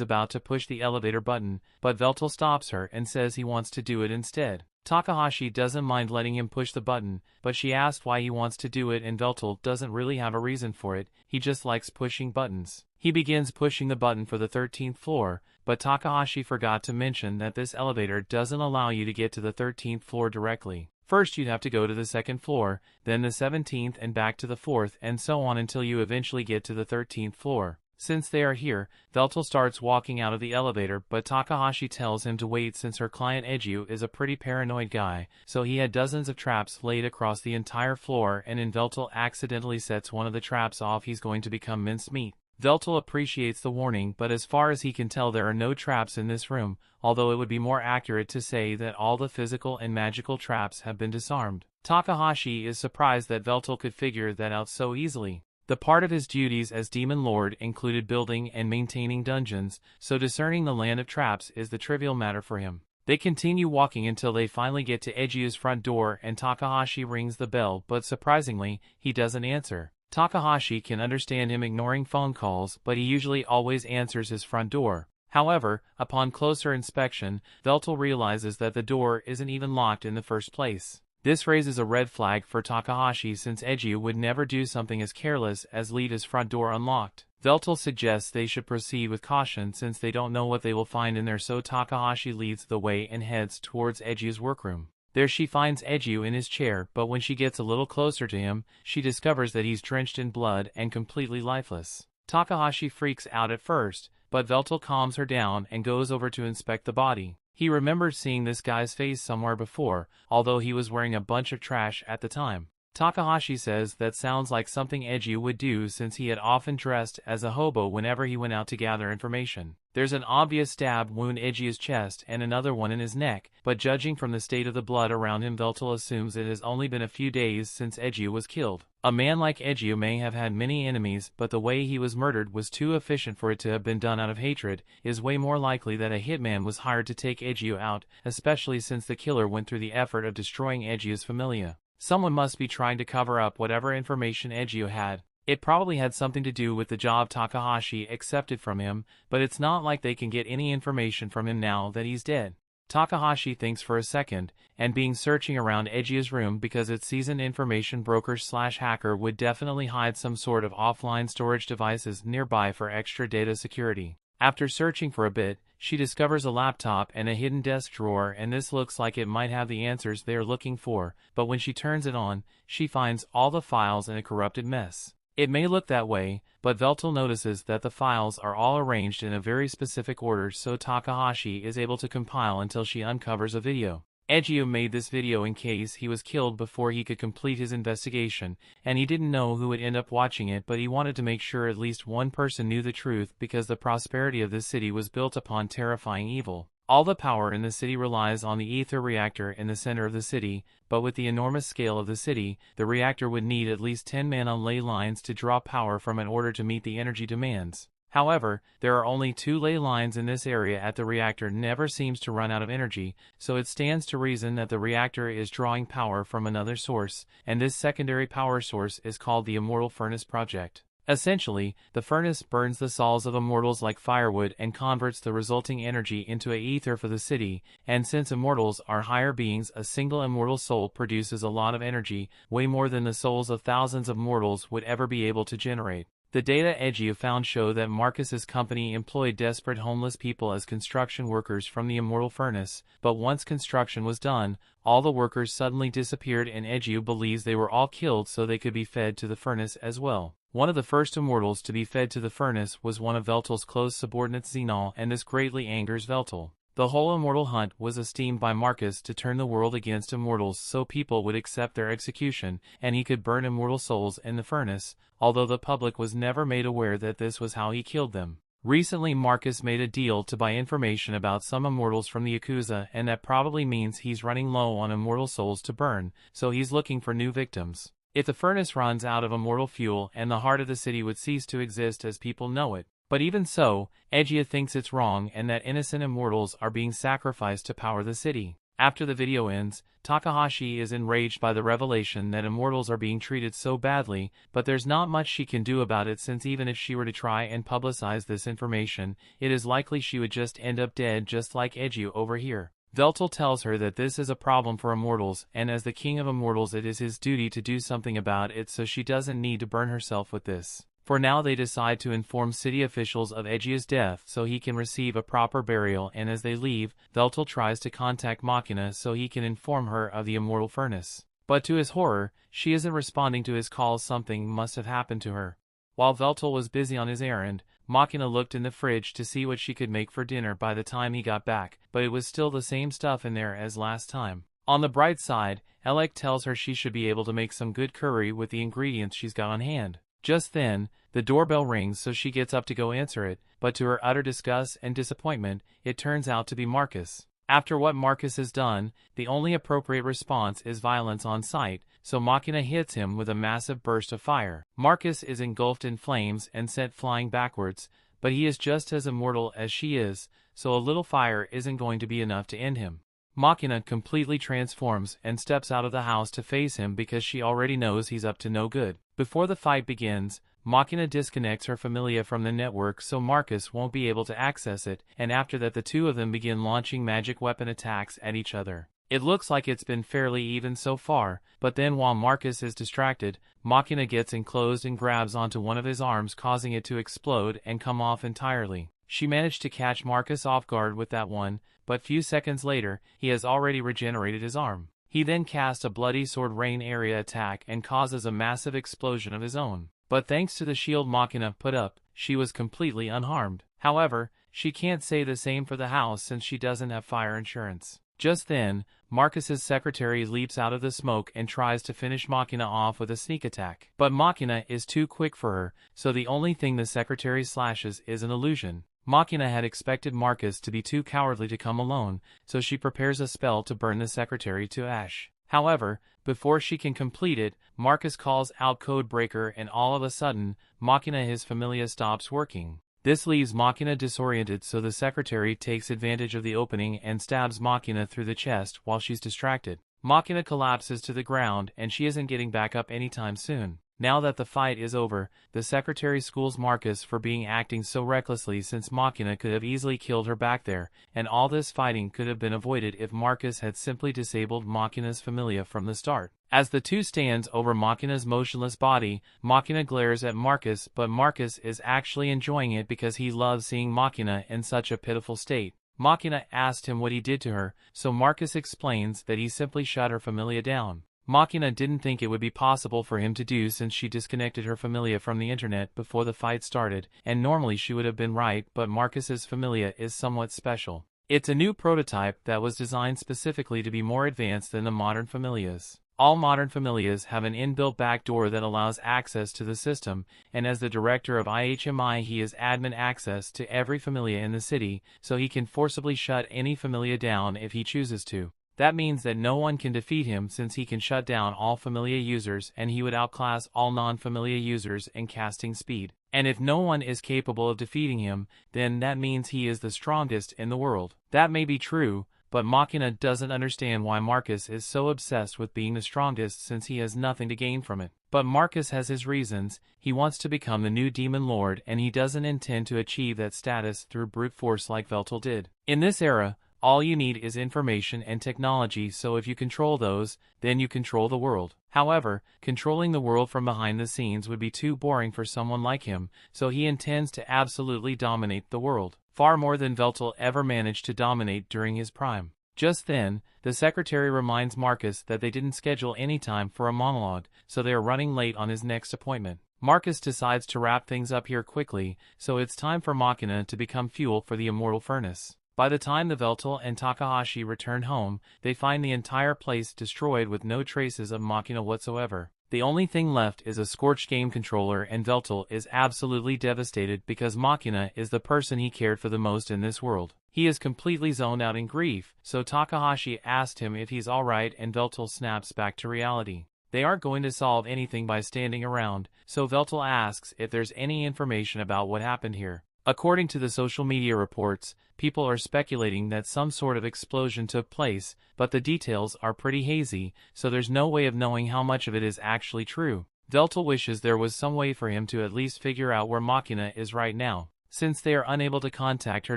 Speaker 1: about to push the elevator button, but Veltol stops her and says he wants to do it instead. Takahashi doesn't mind letting him push the button, but she asks why he wants to do it and Veltol doesn't really have a reason for it, he just likes pushing buttons. He begins pushing the button for the 13th floor, but Takahashi forgot to mention that this elevator doesn't allow you to get to the 13th floor directly. First you'd have to go to the 2nd floor, then the 17th and back to the 4th and so on until you eventually get to the 13th floor. Since they are here, Veltol starts walking out of the elevator but Takahashi tells him to wait since her client Eiju is a pretty paranoid guy, so he had dozens of traps laid across the entire floor and in Veltol accidentally sets one of the traps off he's going to become mincemeat. Veltol appreciates the warning but as far as he can tell there are no traps in this room, although it would be more accurate to say that all the physical and magical traps have been disarmed. Takahashi is surprised that Veltol could figure that out so easily. The part of his duties as Demon Lord included building and maintaining dungeons, so discerning the land of traps is the trivial matter for him. They continue walking until they finally get to Eiju's front door and Takahashi rings the bell but surprisingly, he doesn't answer. Takahashi can understand him ignoring phone calls but he usually always answers his front door. However, upon closer inspection, Veltol realizes that the door isn't even locked in the first place. This raises a red flag for Takahashi since Eiju would never do something as careless as leave his front door unlocked. Veltol suggests they should proceed with caution since they don't know what they will find in there, so Takahashi leads the way and heads towards Eiju's workroom. There she finds Eiju in his chair, but when she gets a little closer to him, she discovers that he's drenched in blood and completely lifeless. Takahashi freaks out at first, but Veltol calms her down and goes over to inspect the body. He remembers seeing this guy's face somewhere before, although he was wearing a bunch of trash at the time. Takahashi says that sounds like something Eiju would do since he had often dressed as a hobo whenever he went out to gather information. There's an obvious stab wound in Eiju's chest and another one in his neck, but judging from the state of the blood around him, Veltol assumes it has only been a few days since Eiju was killed. A man like Eiju may have had many enemies, but the way he was murdered was too efficient for it to have been done out of hatred. It is way more likely that a hitman was hired to take Eiju out, especially since the killer went through the effort of destroying Eiju's familia. Someone must be trying to cover up whatever information Eiju had. It probably had something to do with the job Takahashi accepted from him, but it's not like they can get any information from him now that he's dead. Takahashi thinks for a second, and being searching around Eiju's room because its seasoned information broker/hacker would definitely hide some sort of offline storage devices nearby for extra data security. After searching for a bit, she discovers a laptop and a hidden desk drawer, and this looks like it might have the answers they are looking for, but when she turns it on, she finds all the files in a corrupted mess. It may look that way, but Veltol notices that the files are all arranged in a very specific order, so Takahashi is able to compile until she uncovers a video. Eiju made this video in case he was killed before he could complete his investigation, and he didn't know who would end up watching it, but he wanted to make sure at least one person knew the truth because the prosperity of this city was built upon terrifying evil. All the power in the city relies on the ether reactor in the center of the city, but with the enormous scale of the city, the reactor would need at least 10 men on ley lines to draw power from in order to meet the energy demands. However, there are only 2 ley lines in this area as the reactor never seems to run out of energy, so it stands to reason that the reactor is drawing power from another source, and this secondary power source is called the Immortal Furnace Project. Essentially, the furnace burns the souls of immortals like firewood and converts the resulting energy into a ether for the city, and since immortals are higher beings, a single immortal soul produces a lot of energy, way more than the souls of thousands of mortals would ever be able to generate. The data Eiju found show that Marcus's company employed desperate homeless people as construction workers from the Immortal Furnace, but once construction was done, all the workers suddenly disappeared and Eiju believes they were all killed so they could be fed to the furnace as well. One of the first immortals to be fed to the furnace was one of Veltol's close subordinates, Xenol, and this greatly angers Veltol. The whole immortal hunt was esteemed by Marcus to turn the world against immortals so people would accept their execution, and he could burn immortal souls in the furnace, although the public was never made aware that this was how he killed them. Recently Marcus made a deal to buy information about some immortals from the Yakuza, and that probably means he's running low on immortal souls to burn, so he's looking for new victims. If the furnace runs out of immortal fuel and the heart of the city would cease to exist as people know it. But even so, Eiji thinks it's wrong and that innocent immortals are being sacrificed to power the city. After the video ends, Takahashi is enraged by the revelation that immortals are being treated so badly, but there's not much she can do about it since even if she were to try and publicize this information, it is likely she would just end up dead just like Eiji over here. Veltol tells her that this is a problem for immortals, and as the king of immortals it is his duty to do something about it so she doesn't need to burn herself with this. For now they decide to inform city officials of Eiji's death so he can receive a proper burial, and as they leave, Veltol tries to contact Machina so he can inform her of the immortal furnace. But to his horror, she isn't responding to his calls. Something must have happened to her. While Veltol was busy on his errand, Machina looked in the fridge to see what she could make for dinner by the time he got back, but it was still the same stuff in there as last time. On the bright side, Elec tells her she should be able to make some good curry with the ingredients she's got on hand. Just then, the doorbell rings so she gets up to go answer it, but to her utter disgust and disappointment, it turns out to be Marcus. After what Marcus has done, the only appropriate response is violence on sight, so Machina hits him with a massive burst of fire. Marcus is engulfed in flames and sent flying backwards, but he is just as immortal as she is, so a little fire isn't going to be enough to end him. Machina completely transforms and steps out of the house to face him because she already knows he's up to no good. Before the fight begins, Machina disconnects her familia from the network so Marcus won't be able to access it, and after that the two of them begin launching magic weapon attacks at each other. It looks like it's been fairly even so far, but then while Marcus is distracted, Machina gets enclosed and grabs onto one of his arms, causing it to explode and come off entirely. She managed to catch Marcus off guard with that one, but few seconds later, he has already regenerated his arm. He then casts a bloody sword rain area attack and causes a massive explosion of his own. But thanks to the shield Machina put up, she was completely unharmed. However, she can't say the same for the house since she doesn't have fire insurance. Just then, Marcus's secretary leaps out of the smoke and tries to finish Machina off with a sneak attack. But Machina is too quick for her, so the only thing the secretary slashes is an illusion. Machina had expected Marcus to be too cowardly to come alone, so she prepares a spell to burn the secretary to ash. However, before she can complete it, Marcus calls out Codebreaker and all of a sudden, Machina his familia stops working. This leaves Machina disoriented, so the secretary takes advantage of the opening and stabs Machina through the chest while she's distracted. Machina collapses to the ground and she isn't getting back up anytime soon. Now that the fight is over, the secretary schools Marcus for acting so recklessly since Machina could have easily killed her back there, and all this fighting could have been avoided if Marcus had simply disabled Machina's familia from the start. As the two stands over Machina's motionless body, Machina glares at Marcus, but Marcus is actually enjoying it because he loves seeing Machina in such a pitiful state. Machina asked him what he did to her, so Marcus explains that he simply shut her familia down. Machina didn't think it would be possible for him to do since she disconnected her familia from the internet before the fight started, and normally she would have been right, but Marcus's familia is somewhat special. It's a new prototype that was designed specifically to be more advanced than the modern familias. All modern familias have an inbuilt backdoor that allows access to the system, and as the director of IHMI he has admin access to every familia in the city, so he can forcibly shut any familia down if he chooses to. That means that no one can defeat him since he can shut down all familia users and he would outclass all non-familia users in casting speed. And if no one is capable of defeating him, then that means he is the strongest in the world. That may be true, but Machina doesn't understand why Marcus is so obsessed with being the strongest since he has nothing to gain from it. But Marcus has his reasons. He wants to become the new demon lord and he doesn't intend to achieve that status through brute force like Veltol did. In this era, all you need is information and technology, so if you control those, then you control the world. However, controlling the world from behind the scenes would be too boring for someone like him, so he intends to absolutely dominate the world, far more than Veltol ever managed to dominate during his prime. Just then, the secretary reminds Marcus that they didn't schedule any time for a monologue, so they are running late on his next appointment. Marcus decides to wrap things up here quickly, so it's time for Machina to become fuel for the immortal furnace. By the time the Veltol and Takahashi return home, they find the entire place destroyed with no traces of Machina whatsoever. The only thing left is a scorched game controller and Veltol is absolutely devastated because Machina is the person he cared for the most in this world. He is completely zoned out in grief, so Takahashi asked him if he's alright and Veltol snaps back to reality. They aren't going to solve anything by standing around, so Veltol asks if there's any information about what happened here. According to the social media reports, people are speculating that some sort of explosion took place, but the details are pretty hazy, so there's no way of knowing how much of it is actually true. Veltol wishes there was some way for him to at least figure out where Machina is right now. Since they are unable to contact her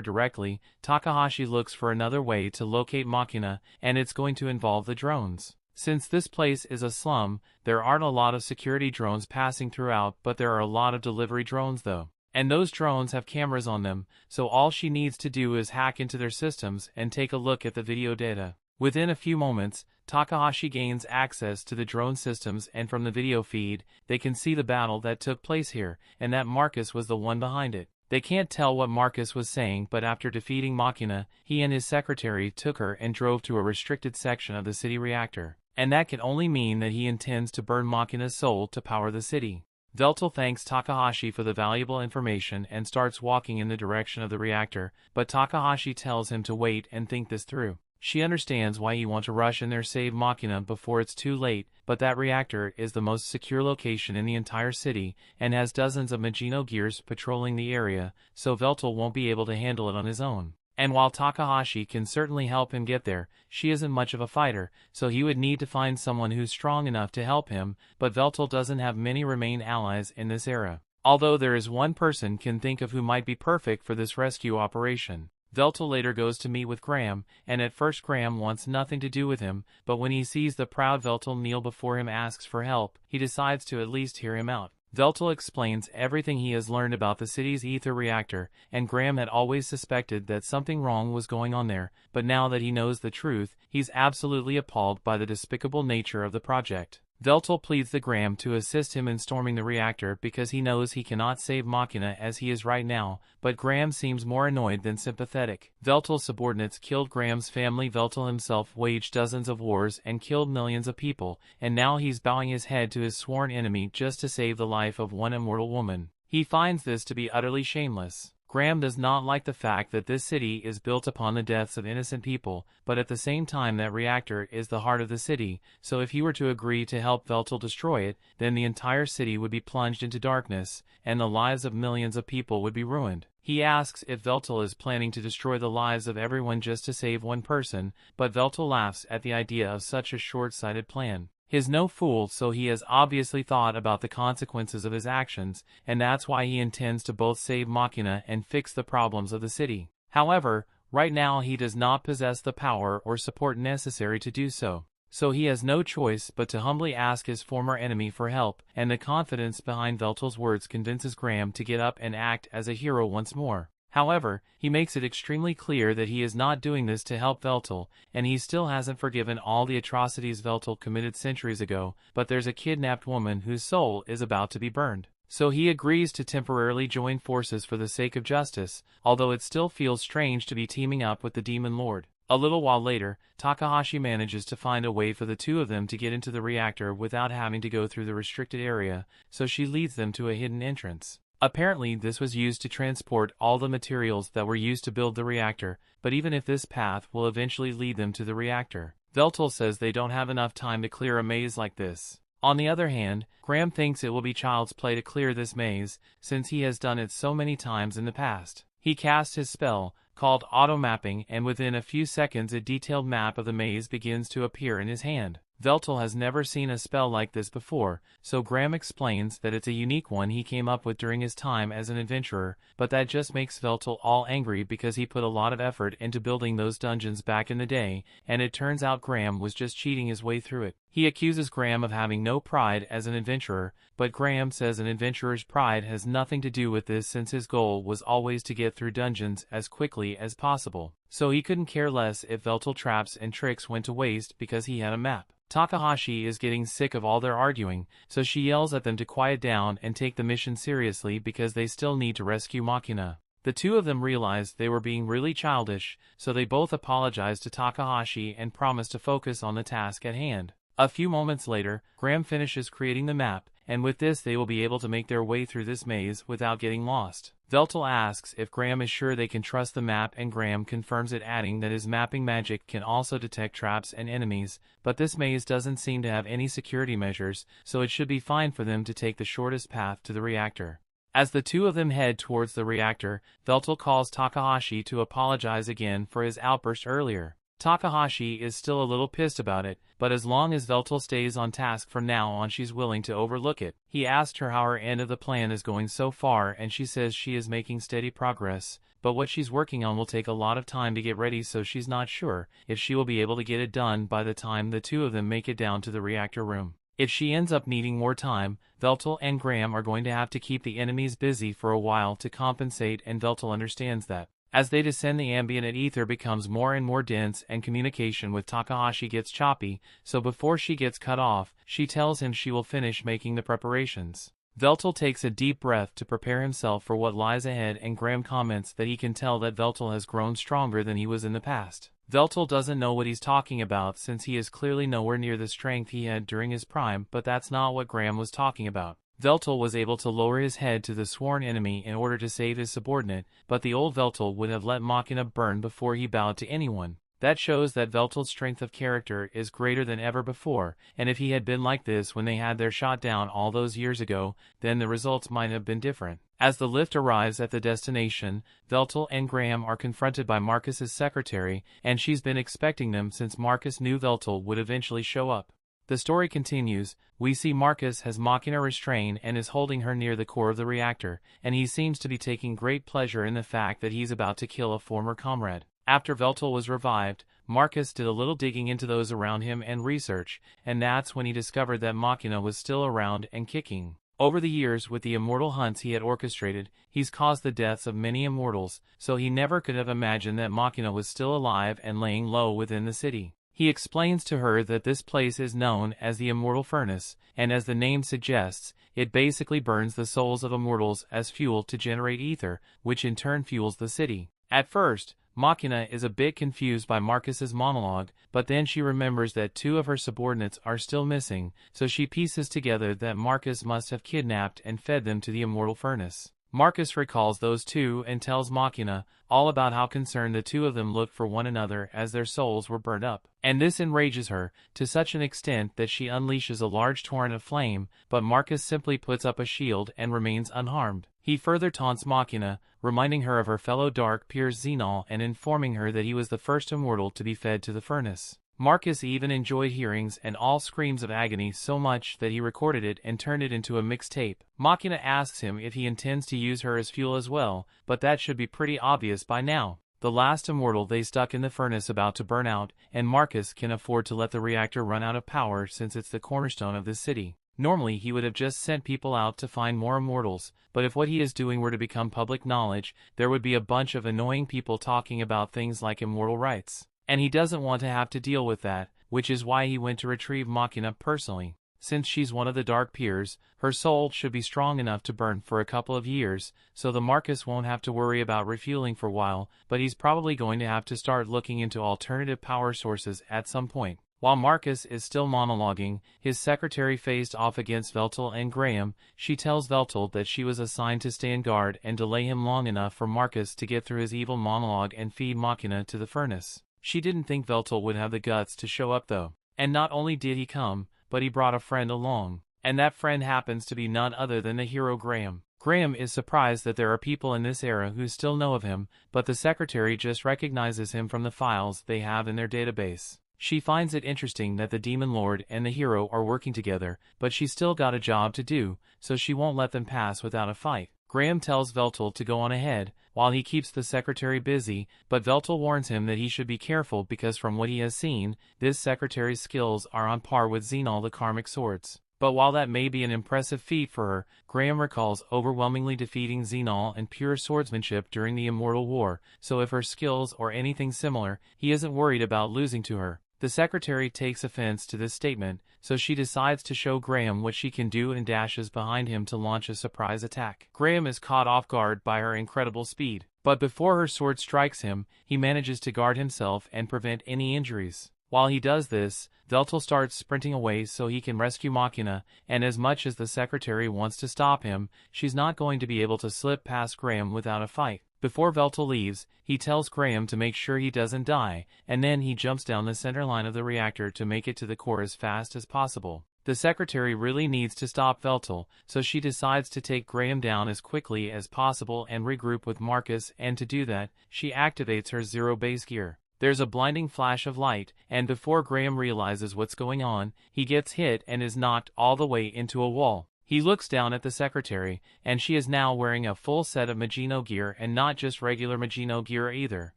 Speaker 1: directly, Takahashi looks for another way to locate Machina, and it's going to involve the drones. Since this place is a slum, there aren't a lot of security drones passing throughout, but there are a lot of delivery drones though. And those drones have cameras on them, so all she needs to do is hack into their systems and take a look at the video data. Within a few moments, Takahashi gains access to the drone systems, and from the video feed, they can see the battle that took place here, and that Marcus was the one behind it. They can't tell what Marcus was saying, but after defeating Machina, he and his secretary took her and drove to a restricted section of the city reactor. And that can only mean that he intends to burn Machina's soul to power the city. Veltol thanks Takahashi for the valuable information and starts walking in the direction of the reactor, but Takahashi tells him to wait and think this through. She understands why you want to rush in there save Machina before it's too late, but that reactor is the most secure location in the entire city, and has dozens of Magino gears patrolling the area, so Veltol won't be able to handle it on his own. And while Takahashi can certainly help him get there, she isn't much of a fighter, so he would need to find someone who's strong enough to help him, but Veltol doesn't have many remain allies in this era. Although there is one person can think of who might be perfect for this rescue operation. Veltol later goes to meet with Graham, and at first Graham wants nothing to do with him, but when he sees the proud Veltol kneel before him asks for help, he decides to at least hear him out. Veltol explains everything he has learned about the city's ether reactor, and Graham had always suspected that something wrong was going on there, but now that he knows the truth, he's absolutely appalled by the despicable nature of the project. Veltol pleads with Graham to assist him in storming the reactor because he knows he cannot save Machina as he is right now, but Graham seems more annoyed than sympathetic. Veltol's subordinates killed Graham's family. Veltol himself waged dozens of wars and killed millions of people, and now he's bowing his head to his sworn enemy just to save the life of one immortal woman. He finds this to be utterly shameless. Graham does not like the fact that this city is built upon the deaths of innocent people, but at the same time that reactor is the heart of the city, so if he were to agree to help Veltol destroy it, then the entire city would be plunged into darkness, and the lives of millions of people would be ruined. He asks if Veltol is planning to destroy the lives of everyone just to save one person, but Veltol laughs at the idea of such a short-sighted plan. He's no fool, so he has obviously thought about the consequences of his actions, and that's why he intends to both save Machina and fix the problems of the city. However, right now he does not possess the power or support necessary to do so. So he has no choice but to humbly ask his former enemy for help, and the confidence behind Veltol's words convinces Graham to get up and act as a hero once more. However, he makes it extremely clear that he is not doing this to help Veltol, and he still hasn't forgiven all the atrocities Veltol committed centuries ago, but there's a kidnapped woman whose soul is about to be burned. So he agrees to temporarily join forces for the sake of justice, although it still feels strange to be teaming up with the Demon Lord. A little while later, Takahashi manages to find a way for the two of them to get into the reactor without having to go through the restricted area, so she leads them to a hidden entrance. Apparently this was used to transport all the materials that were used to build the reactor, but even if this path will eventually lead them to the reactor, Veltol says they don't have enough time to clear a maze like this. On the other hand, Graham thinks it will be child's play to clear this maze, since he has done it so many times in the past. He casts his spell, called auto-mapping, and within a few seconds a detailed map of the maze begins to appear in his hand. Veltol has never seen a spell like this before, so Graham explains that it's a unique one he came up with during his time as an adventurer, but that just makes Veltol all angry because he put a lot of effort into building those dungeons back in the day, and it turns out Graham was just cheating his way through it. He accuses Graham of having no pride as an adventurer, but Graham says an adventurer's pride has nothing to do with this since his goal was always to get through dungeons as quickly as possible. So he couldn't care less if Veltol traps and tricks went to waste because he had a map. Takahashi is getting sick of all their arguing, so she yells at them to quiet down and take the mission seriously because they still need to rescue Machina. The two of them realized they were being really childish, so they both apologize to Takahashi and promise to focus on the task at hand. A few moments later, Graham finishes creating the map, and with this they will be able to make their way through this maze without getting lost. Veltol asks if Graham is sure they can trust the map, and Graham confirms it, adding that his mapping magic can also detect traps and enemies, but this maze doesn't seem to have any security measures, so it should be fine for them to take the shortest path to the reactor. As the two of them head towards the reactor, Veltol calls Takahashi to apologize again for his outburst earlier. Takahashi is still a little pissed about it, but as long as Veltol stays on task from now on, she's willing to overlook it. He asked her how her end of the plan is going so far, and she says she is making steady progress, but what she's working on will take a lot of time to get ready, so she's not sure if she will be able to get it done by the time the two of them make it down to the reactor room. If she ends up needing more time, Veltol and Graham are going to have to keep the enemies busy for a while to compensate, and Veltol understands that. As they descend, the ambient ether becomes more and more dense and communication with Takahashi gets choppy, so before she gets cut off, she tells him she will finish making the preparations. Veltol takes a deep breath to prepare himself for what lies ahead, and Graham comments that he can tell that Veltol has grown stronger than he was in the past. Veltol doesn't know what he's talking about, since he is clearly nowhere near the strength he had during his prime, but that's not what Graham was talking about. Veltol was able to lower his head to the sworn enemy in order to save his subordinate, but the old Veltol would have let Machina burn before he bowed to anyone. That shows that Veltol's strength of character is greater than ever before, and if he had been like this when they had their shot down all those years ago, then the results might have been different. As the lift arrives at the destination, Veltol and Graham are confronted by Marcus's secretary, and she's been expecting them since Marcus knew Veltol would eventually show up. The story continues. We see Marcus has Machina restrained and is holding her near the core of the reactor, and he seems to be taking great pleasure in the fact that he's about to kill a former comrade. After Veltol was revived, Marcus did a little digging into those around him and research, and that's when he discovered that Machina was still around and kicking. Over the years, with the immortal hunts he had orchestrated, he's caused the deaths of many immortals, so he never could have imagined that Machina was still alive and laying low within the city. He explains to her that this place is known as the Immortal Furnace, and as the name suggests, it basically burns the souls of immortals as fuel to generate ether, which in turn fuels the city. At first, Machina is a bit confused by Marcus's monologue, but then she remembers that two of her subordinates are still missing, so she pieces together that Marcus must have kidnapped and fed them to the Immortal Furnace. Marcus recalls those two and tells Machina all about how concerned the two of them looked for one another as their souls were burned up. And this enrages her, to such an extent that she unleashes a large torrent of flame, but Marcus simply puts up a shield and remains unharmed. He further taunts Machina, reminding her of her fellow dark peers Xenol and informing her that he was the first immortal to be fed to the furnace. Marcus even enjoyed hearings and all screams of agony so much that he recorded it and turned it into a mixtape. Machina asks him if he intends to use her as fuel as well, but that should be pretty obvious by now. The last immortal they stuck in the furnace about to burn out, and Marcus can afford to let the reactor run out of power since it's the cornerstone of this city. Normally he would have just sent people out to find more immortals, but if what he is doing were to become public knowledge, there would be a bunch of annoying people talking about things like immortal rights. And he doesn't want to have to deal with that, which is why he went to retrieve Machina personally. Since she's one of the dark peers, her soul should be strong enough to burn for a couple of years, so the Marcus won't have to worry about refueling for a while, but he's probably going to have to start looking into alternative power sources at some point. While Marcus is still monologuing, his secretary faced off against Veltol and Graham. She tells Veltol that she was assigned to stand guard and delay him long enough for Marcus to get through his evil monologue and feed Machina to the furnace. She didn't think Veltol would have the guts to show up though. And not only did he come, but he brought a friend along. And that friend happens to be none other than the hero Graham. Graham is surprised that there are people in this era who still know of him, but the secretary just recognizes him from the files they have in their database. She finds it interesting that the Demon Lord and the hero are working together, but she's still got a job to do, so she won't let them pass without a fight. Graham tells Veltol to go on ahead, while he keeps the secretary busy, but Veltol warns him that he should be careful because from what he has seen, this secretary's skills are on par with Xenol the Karmic Swords. But while that may be an impressive feat for her, Graham recalls overwhelmingly defeating Xenol in pure swordsmanship during the Immortal War, so if her skills or anything similar, he isn't worried about losing to her. The secretary takes offense to this statement, so she decides to show Graham what she can do and dashes behind him to launch a surprise attack. Graham is caught off guard by her incredible speed, but before her sword strikes him, he manages to guard himself and prevent any injuries. While he does this, Veltol starts sprinting away so he can rescue Machina, and as much as the secretary wants to stop him, she's not going to be able to slip past Graham without a fight. Before Veltol leaves, he tells Graham to make sure he doesn't die, and then he jumps down the center line of the reactor to make it to the core as fast as possible. The secretary really needs to stop Veltol, so she decides to take Graham down as quickly as possible and regroup with Marcus, and to do that, she activates her zero base gear. There's a blinding flash of light, and before Graham realizes what's going on, he gets hit and is knocked all the way into a wall. He looks down at the secretary, and she is now wearing a full set of Magino gear and not just regular Magino gear either.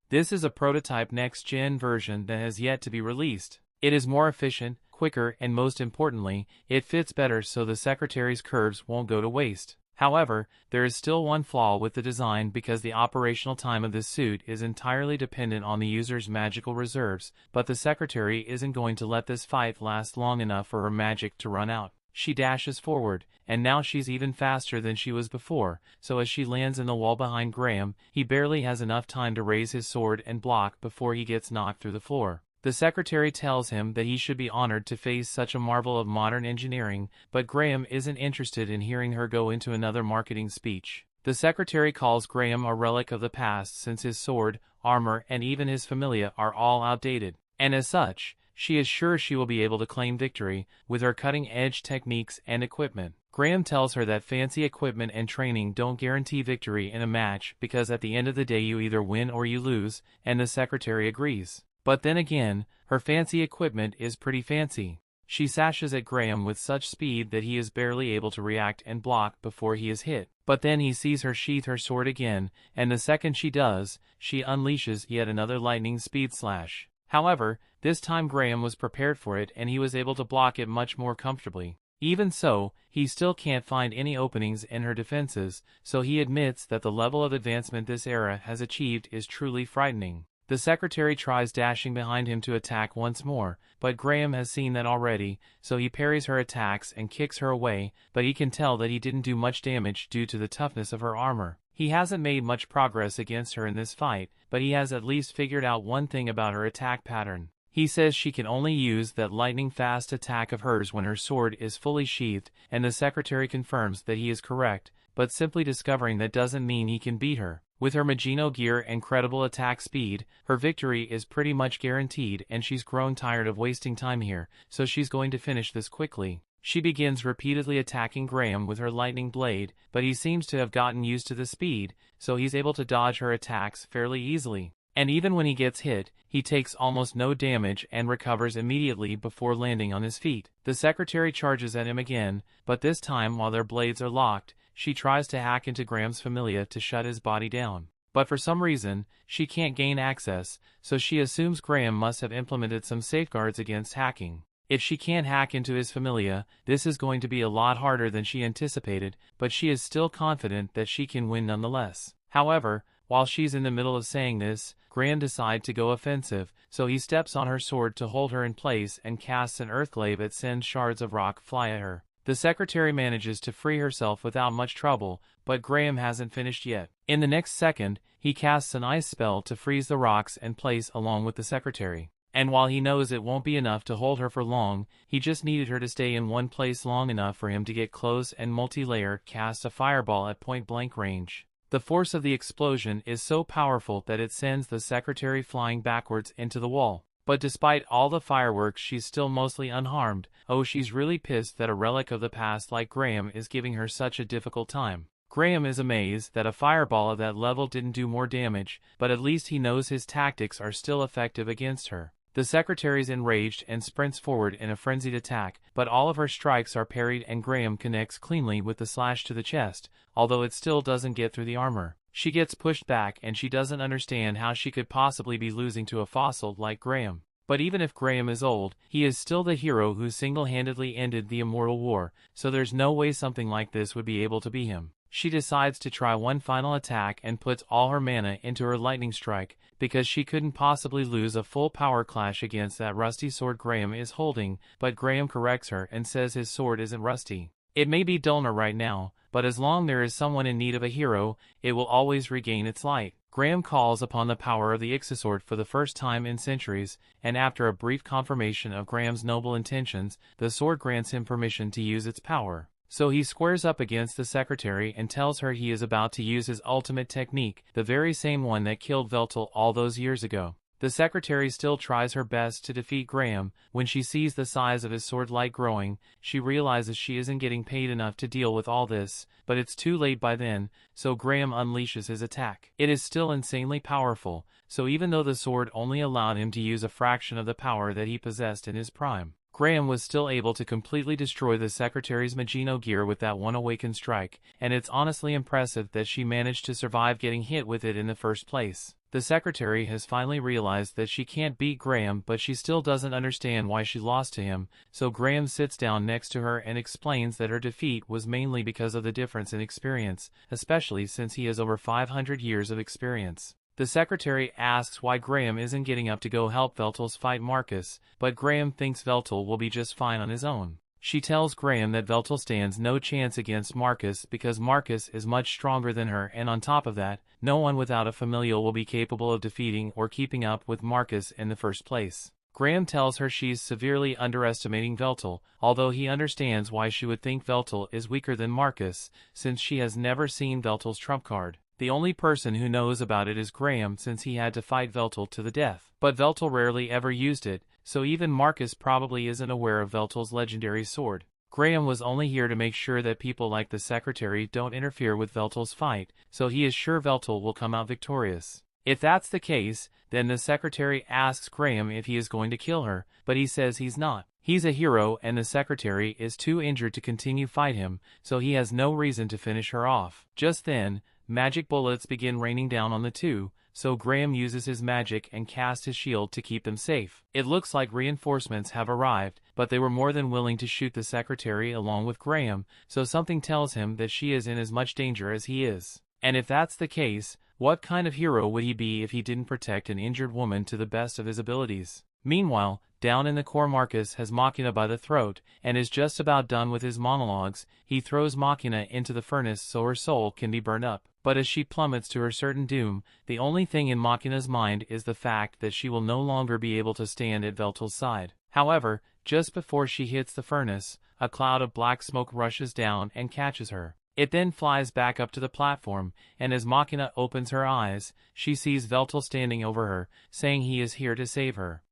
Speaker 1: This is a prototype next-gen version that has yet to be released. It is more efficient, quicker, and most importantly, it fits better so the secretary's curves won't go to waste. However, there is still one flaw with the design because the operational time of this suit is entirely dependent on the user's magical reserves, but the secretary isn't going to let this fight last long enough for her magic to run out. She dashes forward, and now she's even faster than she was before, so as she lands in the wall behind Graham, he barely has enough time to raise his sword and block before he gets knocked through the floor. The secretary tells him that he should be honored to face such a marvel of modern engineering, but Graham isn't interested in hearing her go into another marketing speech. The secretary calls Graham a relic of the past since his sword, armor, and even his familia are all outdated, and as such, she is sure she will be able to claim victory with her cutting-edge techniques and equipment. Graham tells her that fancy equipment and training don't guarantee victory in a match because at the end of the day you either win or you lose, and the secretary agrees. But then again, her fancy equipment is pretty fancy. She sashes at Graham with such speed that he is barely able to react and block before he is hit. But then he sees her sheath her sword again, and the second she does, she unleashes yet another lightning speed slash. However, this time Graham was prepared for it and he was able to block it much more comfortably. Even so, he still can't find any openings in her defenses, so he admits that the level of advancement this era has achieved is truly frightening. The secretary tries dashing behind him to attack once more, but Graham has seen that already, so he parries her attacks and kicks her away, but he can tell that he didn't do much damage due to the toughness of her armor. He hasn't made much progress against her in this fight, but he has at least figured out one thing about her attack pattern. He says she can only use that lightning-fast attack of hers when her sword is fully sheathed, and the secretary confirms that he is correct, but simply discovering that doesn't mean he can beat her. With her Magino gear and credible attack speed, her victory is pretty much guaranteed and she's grown tired of wasting time here, so she's going to finish this quickly. She begins repeatedly attacking Graham with her lightning blade, but he seems to have gotten used to the speed, so he's able to dodge her attacks fairly easily. And even when he gets hit, he takes almost no damage and recovers immediately before landing on his feet. The secretary charges at him again, but this time while their blades are locked, she tries to hack into Graham's familia to shut his body down. But for some reason, she can't gain access, so she assumes Graham must have implemented some safeguards against hacking. If she can't hack into his familia, this is going to be a lot harder than she anticipated, but she is still confident that she can win nonetheless. However, while she's in the middle of saying this, Graham decides to go offensive, so he steps on her sword to hold her in place and casts an earthglaive that sends shards of rock fly at her. The secretary manages to free herself without much trouble, but Graham hasn't finished yet. In the next second, he casts an ice spell to freeze the rocks and place along with the secretary. And while he knows it won't be enough to hold her for long, he just needed her to stay in one place long enough for him to get close and multi-layer cast a fireball at point-blank range. The force of the explosion is so powerful that it sends the secretary flying backwards into the wall. But despite all the fireworks, she's still mostly unharmed. Oh, she's really pissed that a relic of the past like Graham is giving her such a difficult time. Graham is amazed that a fireball of that level didn't do more damage, but at least he knows his tactics are still effective against her. The secretary's enraged and sprints forward in a frenzied attack, but all of her strikes are parried and Graham connects cleanly with the slash to the chest, although it still doesn't get through the armor. She gets pushed back and she doesn't understand how she could possibly be losing to a fossil like Graham. But even if Graham is old, he is still the hero who single-handedly ended the Immortal War, so there's no way something like this would be able to be him. She decides to try one final attack and puts all her mana into her lightning strike, because she couldn't possibly lose a full power clash against that rusty sword Graham is holding, but Graham corrects her and says his sword isn't rusty. It may be dullner right now, but as long there is someone in need of a hero, it will always regain its light. Graham calls upon the power of the Ixisword for the first time in centuries, and after a brief confirmation of Graham's noble intentions, the sword grants him permission to use its power. So he squares up against the secretary and tells her he is about to use his ultimate technique, the very same one that killed Veltol all those years ago. The secretary still tries her best to defeat Graham. When she sees the size of his sword light growing, she realizes she isn't getting paid enough to deal with all this, but it's too late by then, so Graham unleashes his attack. It is still insanely powerful, so even though the sword only allowed him to use a fraction of the power that he possessed in his prime, Graham was still able to completely destroy the secretary's Magino gear with that one awakened strike, and it's honestly impressive that she managed to survive getting hit with it in the first place. The secretary has finally realized that she can't beat Graham, but she still doesn't understand why she lost to him, so Graham sits down next to her and explains that her defeat was mainly because of the difference in experience, especially since he has over 500 years of experience. The secretary asks why Graham isn't getting up to go help Veltol's fight Marcus, but Graham thinks Veltol will be just fine on his own. She tells Graham that Veltol stands no chance against Marcus because Marcus is much stronger than her, and on top of that, no one without a familial will be capable of defeating or keeping up with Marcus in the first place. Graham tells her she's severely underestimating Veltol, although he understands why she would think Veltol is weaker than Marcus, since she has never seen Veltol's trump card. The only person who knows about it is Graham, since he had to fight Veltol to the death. But Veltol rarely ever used it, so even Marcus probably isn't aware of Veltol's legendary sword. Graham was only here to make sure that people like the secretary don't interfere with Veltol's fight, so he is sure Veltol will come out victorious. If that's the case, then the secretary asks Graham if he is going to kill her, but he says he's not. He's a hero and the secretary is too injured to continue fight him, so he has no reason to finish her off. Just then, magic bullets begin raining down on the two, so Graham uses his magic and casts his shield to keep them safe. It looks like reinforcements have arrived, but they were more than willing to shoot the secretary along with Graham, so something tells him that she is in as much danger as he is. And if that's the case, what kind of hero would he be if he didn't protect an injured woman to the best of his abilities? Meanwhile, down in the core, Marcus has Machina by the throat, and is just about done with his monologues. He throws Machina into the furnace so her soul can be burned up. But as she plummets to her certain doom, the only thing in Machina's mind is the fact that she will no longer be able to stand at Veltol's side. However, just before she hits the furnace, a cloud of black smoke rushes down and catches her. It then flies back up to the platform, and as Machina opens her eyes, she sees Veltol standing over her, saying he is here to save her.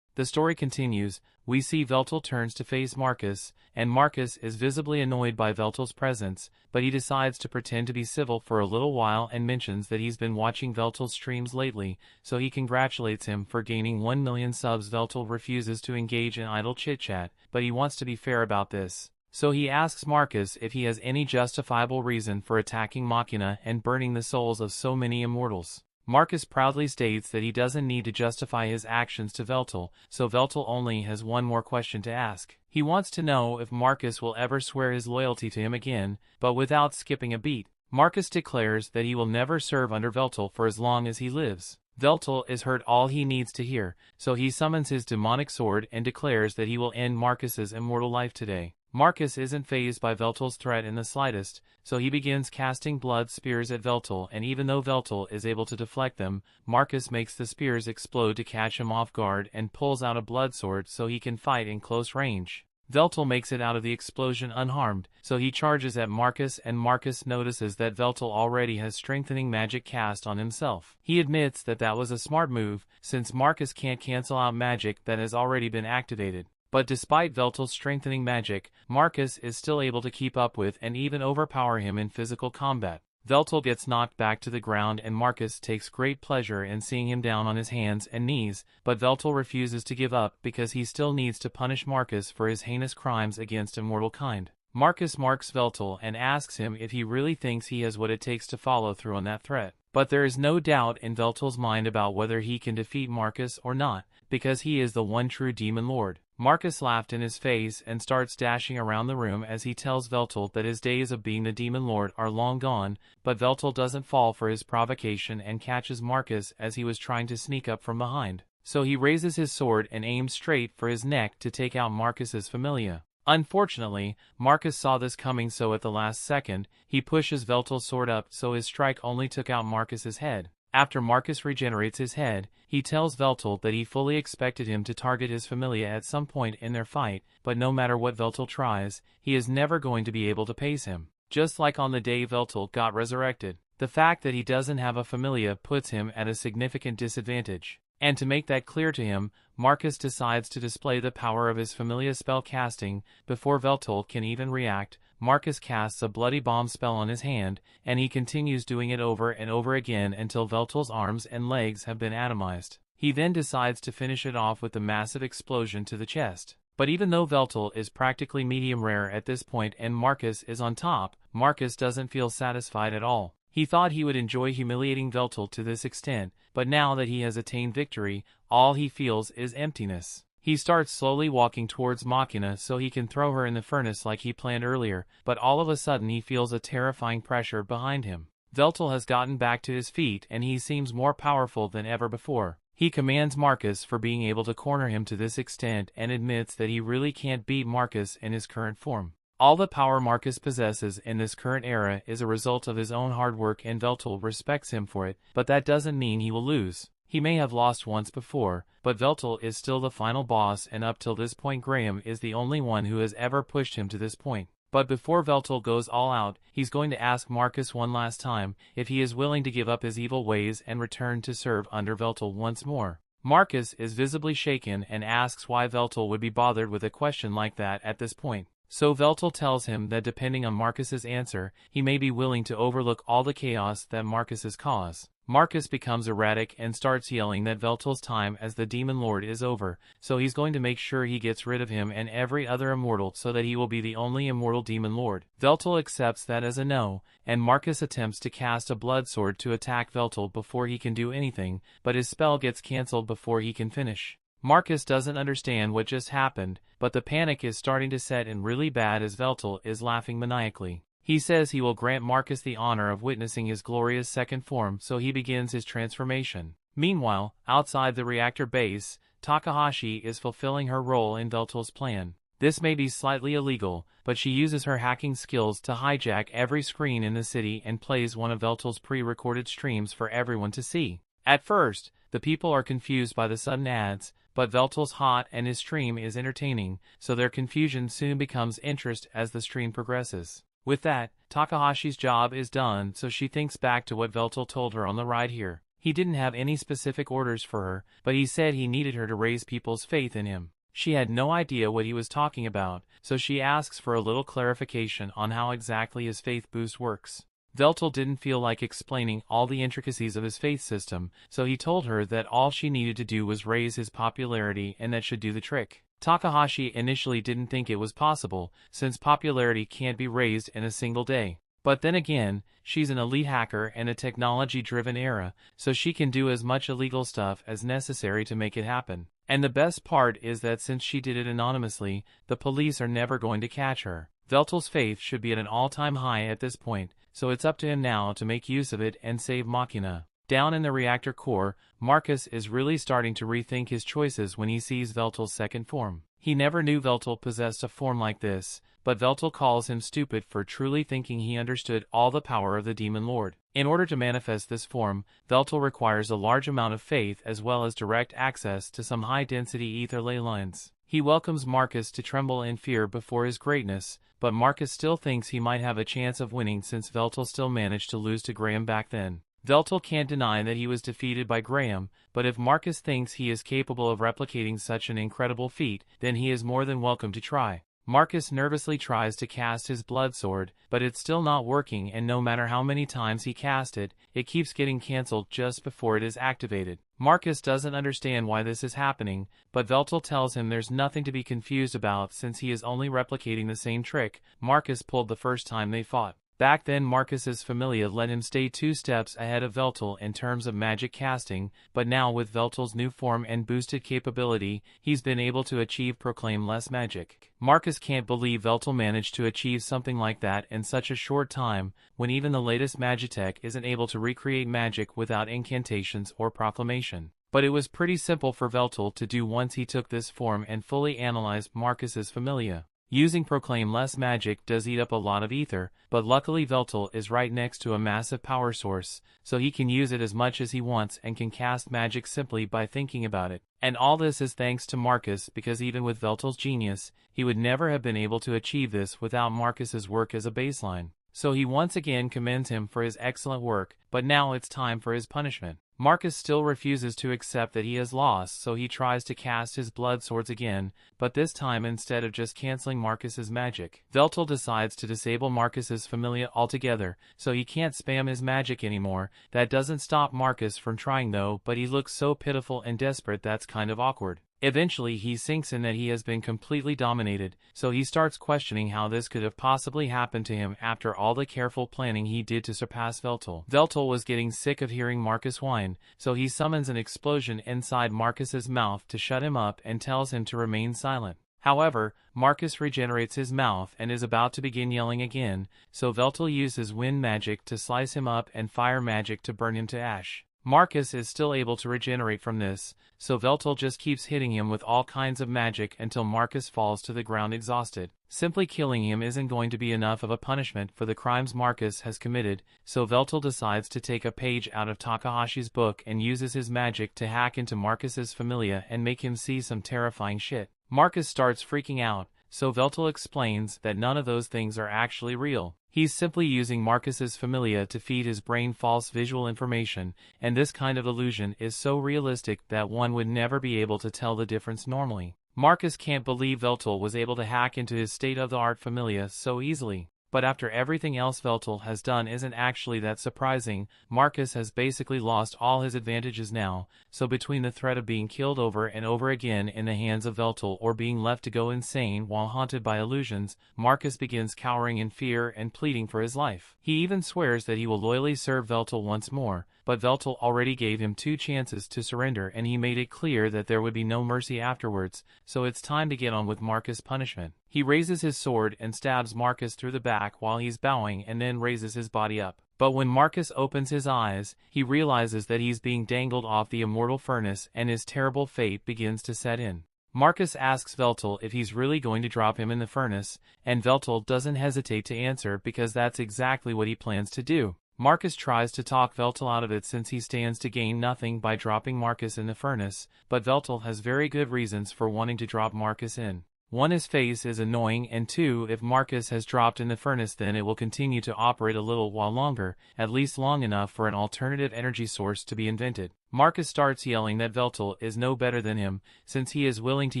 Speaker 1: The story continues. We see Veltol turns to face Marcus, and Marcus is visibly annoyed by Veltol's presence, but he decides to pretend to be civil for a little while and mentions that he's been watching Veltol's streams lately, so he congratulates him for gaining 1 million subs. Veltol refuses to engage in idle chit-chat, but he wants to be fair about this. So he asks Marcus if he has any justifiable reason for attacking Machina and burning the souls of so many immortals. Marcus proudly states that he doesn't need to justify his actions to Veltol, so Veltol only has one more question to ask. He wants to know if Marcus will ever swear his loyalty to him again, but without skipping a beat. Marcus declares that he will never serve under Veltol for as long as he lives. Veltol is heard all he needs to hear, so he summons his demonic sword and declares that he will end Marcus's immortal life today. Marcus isn't fazed by Veltol's threat in the slightest, so he begins casting blood spears at Veltol, and even though Veltol is able to deflect them, Marcus makes the spears explode to catch him off guard and pulls out a blood sword so he can fight in close range. Veltol makes it out of the explosion unharmed, so he charges at Marcus, and Marcus notices that Veltol already has strengthening magic cast on himself. He admits that that was a smart move, since Marcus can't cancel out magic that has already been activated. But despite Veltol's strengthening magic, Marcus is still able to keep up with and even overpower him in physical combat. Veltol gets knocked back to the ground and Marcus takes great pleasure in seeing him down on his hands and knees, but Veltol refuses to give up because he still needs to punish Marcus for his heinous crimes against immortal kind. Marcus marks Veltol and asks him if he really thinks he has what it takes to follow through on that threat. But there is no doubt in Veltol's mind about whether he can defeat Marcus or not, because he is the one true demon lord. Marcus laughed in his face and starts dashing around the room as he tells Veltol that his days of being the demon lord are long gone, but Veltol doesn't fall for his provocation and catches Marcus as he was trying to sneak up from behind. So he raises his sword and aims straight for his neck to take out Marcus's familia. Unfortunately, Marcus saw this coming, so at the last second, he pushes Veltol's sword up so his strike only took out Marcus's head. After Marcus regenerates his head, he tells Veltol that he fully expected him to target his familia at some point in their fight, but no matter what Veltol tries, he is never going to be able to pace him. Just like on the day Veltol got resurrected, the fact that he doesn't have a familia puts him at a significant disadvantage. And to make that clear to him, Marcus decides to display the power of his familia spell casting. Before Veltol can even react, Marcus casts a bloody bomb spell on his hand, and he continues doing it over and over again until Veltol's arms and legs have been atomized. He then decides to finish it off with a massive explosion to the chest. But even though Veltol is practically medium rare at this point and Marcus is on top, Marcus doesn't feel satisfied at all. He thought he would enjoy humiliating Veltol to this extent, but now that he has attained victory, all he feels is emptiness. He starts slowly walking towards Machina so he can throw her in the furnace like he planned earlier, but all of a sudden he feels a terrifying pressure behind him. Veltol has gotten back to his feet and he seems more powerful than ever before. He commands Marcus for being able to corner him to this extent and admits that he really can't beat Marcus in his current form. All the power Marcus possesses in this current era is a result of his own hard work and Veltol respects him for it, but that doesn't mean he will lose. He may have lost once before, but Veltol is still the final boss and up till this point Graham is the only one who has ever pushed him to this point. But before Veltol goes all out, he's going to ask Marcus one last time if he is willing to give up his evil ways and return to serve under Veltol once more. Marcus is visibly shaken and asks why Veltol would be bothered with a question like that at this point. So Veltol tells him that depending on Marcus's answer, he may be willing to overlook all the chaos that Marcus has caused. Marcus becomes erratic and starts yelling that Veltol's time as the Demon Lord is over, so he's going to make sure he gets rid of him and every other immortal so that he will be the only immortal Demon Lord. Veltol accepts that as a no, and Marcus attempts to cast a blood sword to attack Veltol before he can do anything, but his spell gets cancelled before he can finish. Marcus doesn't understand what just happened, but the panic is starting to set in really bad as Veltol is laughing maniacally. He says he will grant Marcus the honor of witnessing his glorious second form, so he begins his transformation. Meanwhile, outside the reactor base, Takahashi is fulfilling her role in Veltol's plan. This may be slightly illegal, but she uses her hacking skills to hijack every screen in the city and plays one of Veltol's pre-recorded streams for everyone to see. At first, the people are confused by the sudden ads, but Veltol's hot and his stream is entertaining, so their confusion soon becomes interest as the stream progresses. With that, Takahashi's job is done, so she thinks back to what Veltol told her on the ride here. He didn't have any specific orders for her, but he said he needed her to raise people's faith in him. She had no idea what he was talking about, so she asks for a little clarification on how exactly his faith boost works. Veltol didn't feel like explaining all the intricacies of his faith system, so he told her that all she needed to do was raise his popularity and that should do the trick. Takahashi initially didn't think it was possible, since popularity can't be raised in a single day. But then again, she's an elite hacker in a technology-driven era, so she can do as much illegal stuff as necessary to make it happen. And the best part is that since she did it anonymously, the police are never going to catch her. Veltol's faith should be at an all-time high at this point, so it's up to him now to make use of it and save Machina. Down in the reactor core, Marcus is really starting to rethink his choices when he sees Veltol's second form. He never knew Veltol possessed a form like this, but Veltol calls him stupid for truly thinking he understood all the power of the Demon Lord. In order to manifest this form, Veltol requires a large amount of faith as well as direct access to some high-density ether ley lines. He welcomes Marcus to tremble in fear before his greatness, but Marcus still thinks he might have a chance of winning since Veltol still managed to lose to Graham back then. Veltol can't deny that he was defeated by Graham, but if Marcus thinks he is capable of replicating such an incredible feat, then he is more than welcome to try. Marcus nervously tries to cast his blood sword, but it's still not working, and no matter how many times he casts it, it keeps getting cancelled just before it is activated. Marcus doesn't understand why this is happening, but Veltol tells him there's nothing to be confused about since he is only replicating the same trick Marcus pulled the first time they fought. Back then Marcus's familia let him stay 2 steps ahead of Veltol in terms of magic casting, but now with Veltol's new form and boosted capability, he's been able to achieve proclaim less magic. Marcus can't believe Veltol managed to achieve something like that in such a short time, when even the latest magitech isn't able to recreate magic without incantations or proclamation. But it was pretty simple for Veltol to do once he took this form and fully analyzed Marcus's familia. Using Proclaim less magic does eat up a lot of ether, but luckily Veltol is right next to a massive power source, so he can use it as much as he wants and can cast magic simply by thinking about it. And all this is thanks to Marcus, because even with Veltol's genius, he would never have been able to achieve this without Marcus's work as a baseline. So he once again commends him for his excellent work, but now it's time for his punishment. Marcus still refuses to accept that he has lost, so he tries to cast his blood swords again, but this time instead of just canceling Marcus's magic, Veltol decides to disable Marcus's familia altogether, so he can't spam his magic anymore. That doesn't stop Marcus from trying though, but he looks so pitiful and desperate that's kind of awkward. Eventually he sinks in that he has been completely dominated, so he starts questioning how this could have possibly happened to him after all the careful planning he did to surpass Veltol. Veltol was getting sick of hearing Marcus whine, so he summons an explosion inside Marcus's mouth to shut him up and tells him to remain silent. However, Marcus regenerates his mouth and is about to begin yelling again, so Veltol uses wind magic to slice him up and fire magic to burn him to ash. Marcus is still able to regenerate from this, so Veltol just keeps hitting him with all kinds of magic until Marcus falls to the ground exhausted. Simply killing him isn't going to be enough of a punishment for the crimes Marcus has committed, so Veltol decides to take a page out of Takahashi's book and uses his magic to hack into Marcus's familia and make him see some terrifying shit. Marcus starts freaking out, so Veltol explains that none of those things are actually real. He's simply using Marcus's familia to feed his brain false visual information, and this kind of illusion is so realistic that one would never be able to tell the difference normally. Marcus can't believe Veltol was able to hack into his state-of-the-art familia so easily. But after everything else Veltol has done isn't actually that surprising. Marcus has basically lost all his advantages now, so between the threat of being killed over and over again in the hands of Veltol or being left to go insane while haunted by illusions, Marcus begins cowering in fear and pleading for his life. He even swears that he will loyally serve Veltol once more, but Veltol already gave him 2 chances to surrender and he made it clear that there would be no mercy afterwards, so it's time to get on with Marcus' punishment. He raises his sword and stabs Marcus through the back while he's bowing and then raises his body up. But when Marcus opens his eyes, he realizes that he's being dangled off the immortal furnace and his terrible fate begins to set in. Marcus asks Veltol if he's really going to drop him in the furnace, and Veltol doesn't hesitate to answer because that's exactly what he plans to do. Marcus tries to talk Veltol out of it since he stands to gain nothing by dropping Marcus in the furnace, but Veltol has very good reasons for wanting to drop Marcus in. 1, his face is annoying, and 2, if Marcus has dropped in the furnace then it will continue to operate a little while longer, at least long enough for an alternative energy source to be invented. Marcus starts yelling that Veltol is no better than him, since he is willing to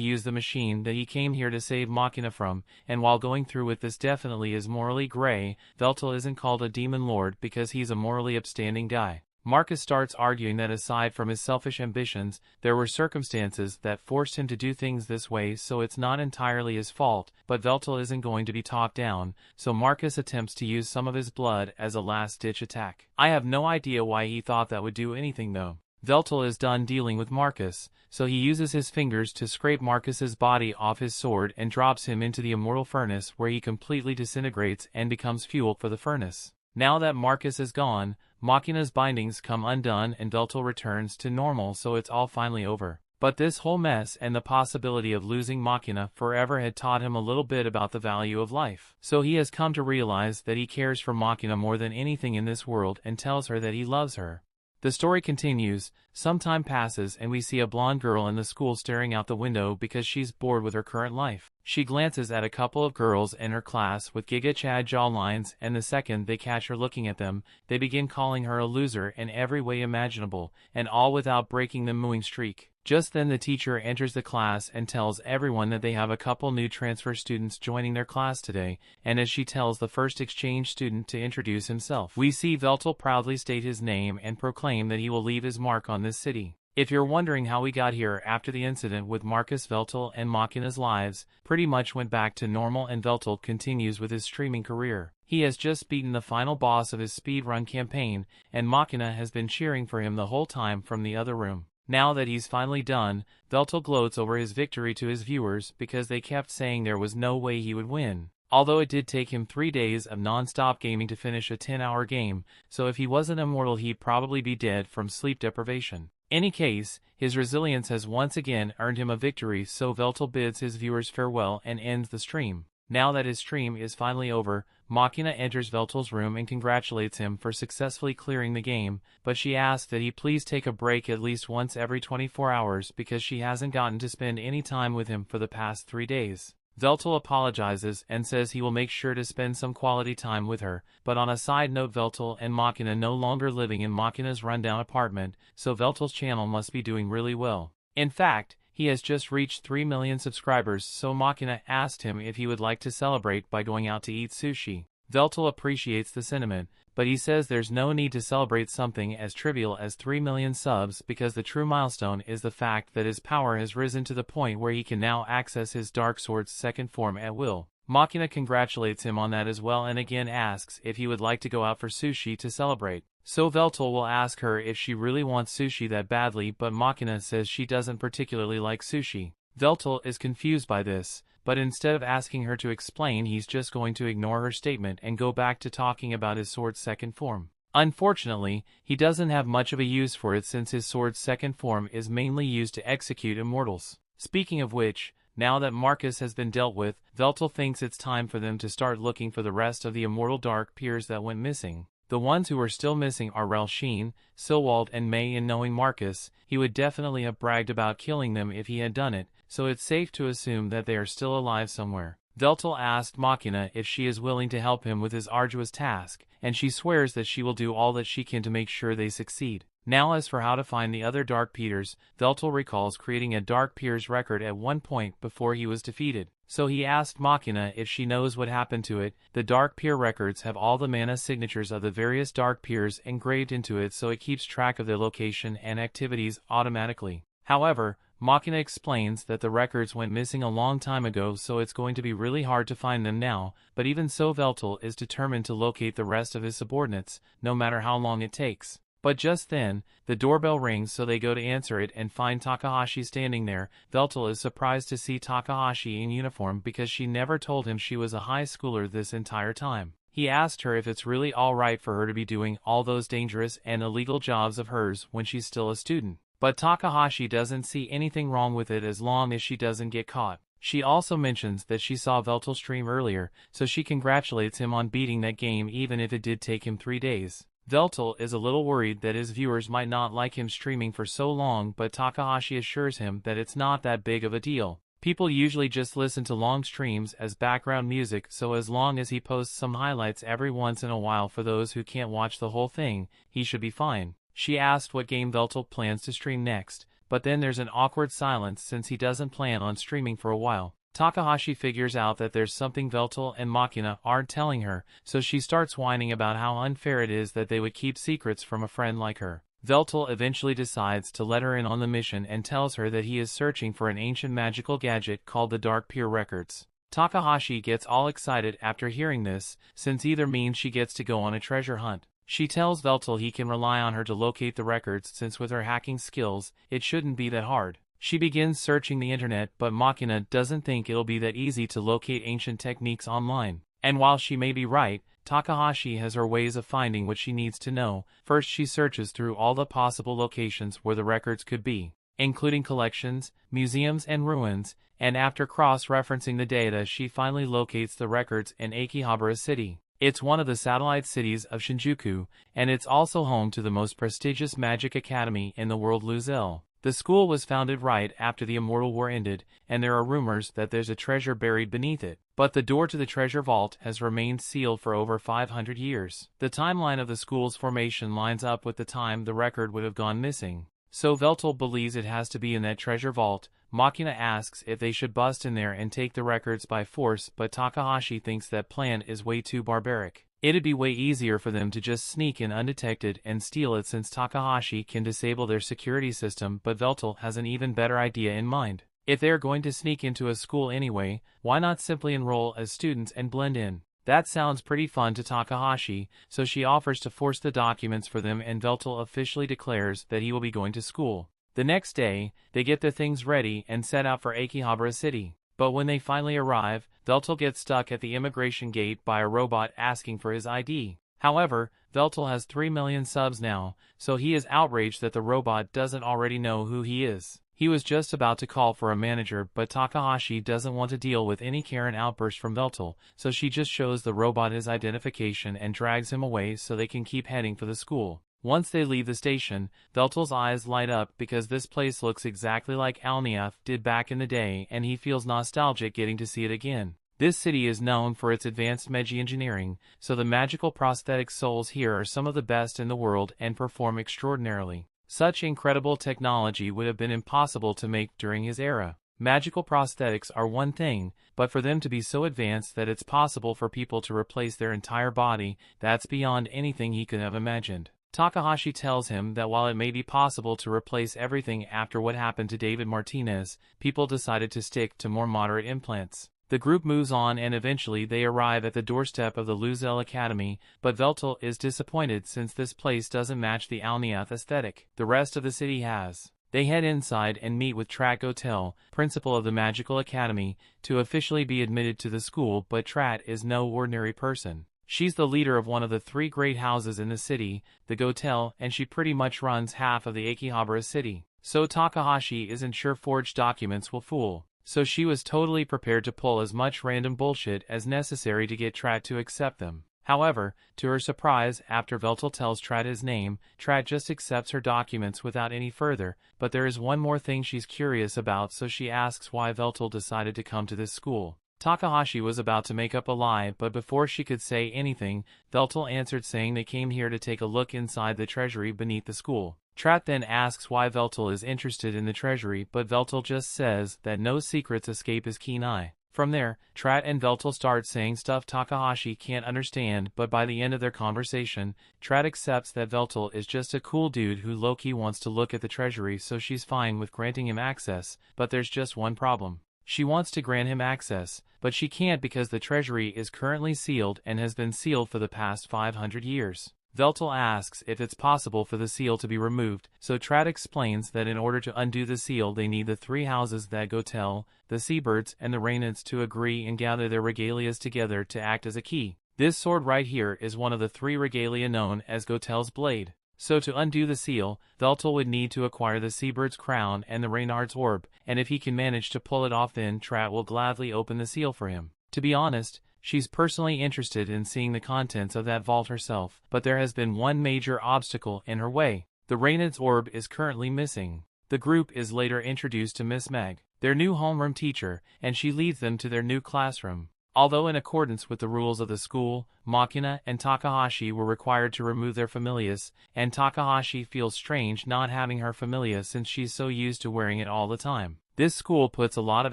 Speaker 1: use the machine that he came here to save Machina from, and while going through with this definitely is morally gray, Veltol isn't called a demon lord because he's a morally upstanding guy. Marcus starts arguing that aside from his selfish ambitions, there were circumstances that forced him to do things this way, so it's not entirely his fault, but Veltol isn't going to be talked down, so Marcus attempts to use some of his blood as a last-ditch attack. I have no idea why he thought that would do anything though. Veltol is done dealing with Marcus, so he uses his fingers to scrape Marcus's body off his sword and drops him into the immortal furnace where he completely disintegrates and becomes fuel for the furnace. Now that Marcus is gone, Machina's bindings come undone and Veltol returns to normal, so it's all finally over. But this whole mess and the possibility of losing Machina forever had taught him a little bit about the value of life. So he has come to realize that he cares for Machina more than anything in this world and tells her that he loves her. The story continues. Some time passes and we see a blonde girl in the school staring out the window because she's bored with her current life. She glances at a couple of girls in her class with Giga Chad jawlines, and the second they catch her looking at them, they begin calling her a loser in every way imaginable, and all without breaking the mooing streak. Just then the teacher enters the class and tells everyone that they have a couple new transfer students joining their class today, and as she tells the first exchange student to introduce himself, we see Veltol proudly state his name and proclaim that he will leave his mark on this city. If you're wondering how we got here after the incident with Marcus, Veltol and Machina's lives pretty much went back to normal and Veltol continues with his streaming career. He has just beaten the final boss of his speedrun campaign, and Machina has been cheering for him the whole time from the other room. Now that he's finally done, Veltol gloats over his victory to his viewers because they kept saying there was no way he would win. Although it did take him 3 days of non-stop gaming to finish a 10-hour game, so if he wasn't immortal he'd probably be dead from sleep deprivation. Any case, his resilience has once again earned him a victory, so Veltol bids his viewers farewell and ends the stream. Now that his stream is finally over, Machina enters Veltol's room and congratulates him for successfully clearing the game, but she asks that he please take a break at least once every 24 hours because she hasn't gotten to spend any time with him for the past 3 days. Veltol apologizes and says he will make sure to spend some quality time with her, but on a side note, Veltol and Machina no longer living in Machina's rundown apartment, so Veltol's channel must be doing really well. In fact, he has just reached 3 million subscribers, so Machina asked him if he would like to celebrate by going out to eat sushi. Veltol appreciates the sentiment, but he says there's no need to celebrate something as trivial as 3 million subs because the true milestone is the fact that his power has risen to the point where he can now access his Dark Sword's second form at will. Machina congratulates him on that as well and again asks if he would like to go out for sushi to celebrate. So Veltol will ask her if she really wants sushi that badly, but Machina says she doesn't particularly like sushi. Veltol is confused by this, but instead of asking her to explain, he's just going to ignore her statement and go back to talking about his sword's second form. Unfortunately, he doesn't have much of a use for it since his sword's second form is mainly used to execute immortals. Speaking of which, now that Marcus has been dealt with, Veltol thinks it's time for them to start looking for the rest of the immortal dark peers that went missing. The ones who are still missing are Relshin, Silwald and May, and knowing Marcus, he would definitely have bragged about killing them if he had done it, so it's safe to assume that they are still alive somewhere. Veltol asked Machina if she is willing to help him with his arduous task, and she swears that she will do all that she can to make sure they succeed. Now as for how to find the other Dark Peters, Veltol recalls creating a Dark Peers record at one point before he was defeated. So he asked Machina if she knows what happened to it. The Dark Peer records have all the mana signatures of the various Dark Peers engraved into it, so it keeps track of their location and activities automatically. However, Machina explains that the records went missing a long time ago, so it's going to be really hard to find them now, but even so Veltol is determined to locate the rest of his subordinates, no matter how long it takes. But just then, the doorbell rings, so they go to answer it and find Takahashi standing there. Veltol is surprised to see Takahashi in uniform because she never told him she was a high schooler this entire time. He asked her if it's really alright for her to be doing all those dangerous and illegal jobs of hers when she's still a student. But Takahashi doesn't see anything wrong with it as long as she doesn't get caught. She also mentions that she saw Veltol stream earlier, so she congratulates him on beating that game even if it did take him 3 days. Veltol is a little worried that his viewers might not like him streaming for so long, but Takahashi assures him that it's not that big of a deal. People usually just listen to long streams as background music, so as long as he posts some highlights every once in a while for those who can't watch the whole thing, he should be fine. She asked what game Veltol plans to stream next, but then there's an awkward silence since he doesn't plan on streaming for a while. Takahashi figures out that there's something Veltol and Machina aren't telling her, so she starts whining about how unfair it is that they would keep secrets from a friend like her. Veltol eventually decides to let her in on the mission and tells her that he is searching for an ancient magical gadget called the Dark Peer Records. Takahashi gets all excited after hearing this, since either means she gets to go on a treasure hunt. She tells Veltol he can rely on her to locate the records since with her hacking skills, it shouldn't be that hard. She begins searching the internet, but Machina doesn't think it'll be that easy to locate ancient techniques online. And while she may be right, Takahashi has her ways of finding what she needs to know. First she searches through all the possible locations where the records could be, including collections, museums and ruins, and after cross-referencing the data she finally locates the records in Akihabara City. It's one of the satellite cities of Shinjuku, and it's also home to the most prestigious magic academy in the world, Luzel. The school was founded right after the Immortal War ended, and there are rumors that there's a treasure buried beneath it. But the door to the treasure vault has remained sealed for over 500 years. The timeline of the school's formation lines up with the time the record would have gone missing. So Veltol believes it has to be in that treasure vault. Machina asks if they should bust in there and take the records by force, but Takahashi thinks that plan is way too barbaric. It'd be way easier for them to just sneak in undetected and steal it since Takahashi can disable their security system, but Veltol has an even better idea in mind. If they're going to sneak into a school anyway, why not simply enroll as students and blend in? That sounds pretty fun to Takahashi, so she offers to force the documents for them and Veltol officially declares that he will be going to school. The next day, they get their things ready and set out for Akihabara City. But when they finally arrive, Veltol gets stuck at the immigration gate by a robot asking for his ID. However, Veltol has 3 million subs now, so he is outraged that the robot doesn't already know who he is. He was just about to call for a manager, but Takahashi doesn't want to deal with any Karen outburst from Veltol, so she just shows the robot his identification and drags him away so they can keep heading for the school. Once they leave the station, Veltol's eyes light up because this place looks exactly like Alneath did back in the day, and he feels nostalgic getting to see it again. This city is known for its advanced engineering, so the magical prosthetic souls here are some of the best in the world and perform extraordinarily. Such incredible technology would have been impossible to make during his era. Magical prosthetics are one thing, but for them to be so advanced that it's possible for people to replace their entire body, that's beyond anything he could have imagined. Takahashi tells him that while it may be possible to replace everything after what happened to David Martinez, people decided to stick to more moderate implants. The group moves on and eventually they arrive at the doorstep of the Luzel Academy, but Veltol is disappointed since this place doesn't match the Alneath aesthetic the rest of the city has. They head inside and meet with Trat Gotel, principal of the Magical Academy, to officially be admitted to the school, but Trat is no ordinary person. She's the leader of one of the 3 great houses in the city, the Gotel, and she pretty much runs half of the Akihabara city. So Takahashi isn't sure forged documents will fool. So she was totally prepared to pull as much random bullshit as necessary to get Trat to accept them. However, to her surprise, after Veltol tells Trat his name, Trat just accepts her documents without any further, but there is one more thing she's curious about, so she asks why Veltol decided to come to this school. Takahashi was about to make up a lie, but before she could say anything, Veltol answered saying they came here to take a look inside the treasury beneath the school. Trat then asks why Veltol is interested in the treasury, but Veltol just says that no secrets escape his keen eye. From there, Trat and Veltol start saying stuff Takahashi can't understand, but by the end of their conversation, Trat accepts that Veltol is just a cool dude who low-key wants to look at the treasury, so she's fine with granting him access, but there's just one problem. She wants to grant him access, but she can't because the treasury is currently sealed and has been sealed for the past 500 years. Veltol asks if it's possible for the seal to be removed, so Trat explains that in order to undo the seal they need the 3 houses that Gotel, the Seabirds, and the Reincarnates to agree and gather their regalias together to act as a key. This sword right here is one of the 3 regalia known as Gotel's blade. So to undo the seal, Veltol would need to acquire the Seabird's crown and the Reinhardt's orb, and if he can manage to pull it off, then Trat will gladly open the seal for him. To be honest, she's personally interested in seeing the contents of that vault herself, but there has been one major obstacle in her way. The Reinhardt's orb is currently missing. The group is later introduced to Miss Meg, their new homeroom teacher, and she leads them to their new classroom. Although in accordance with the rules of the school, Machina and Takahashi were required to remove their familias, and Takahashi feels strange not having her familia since she's so used to wearing it all the time. This school puts a lot of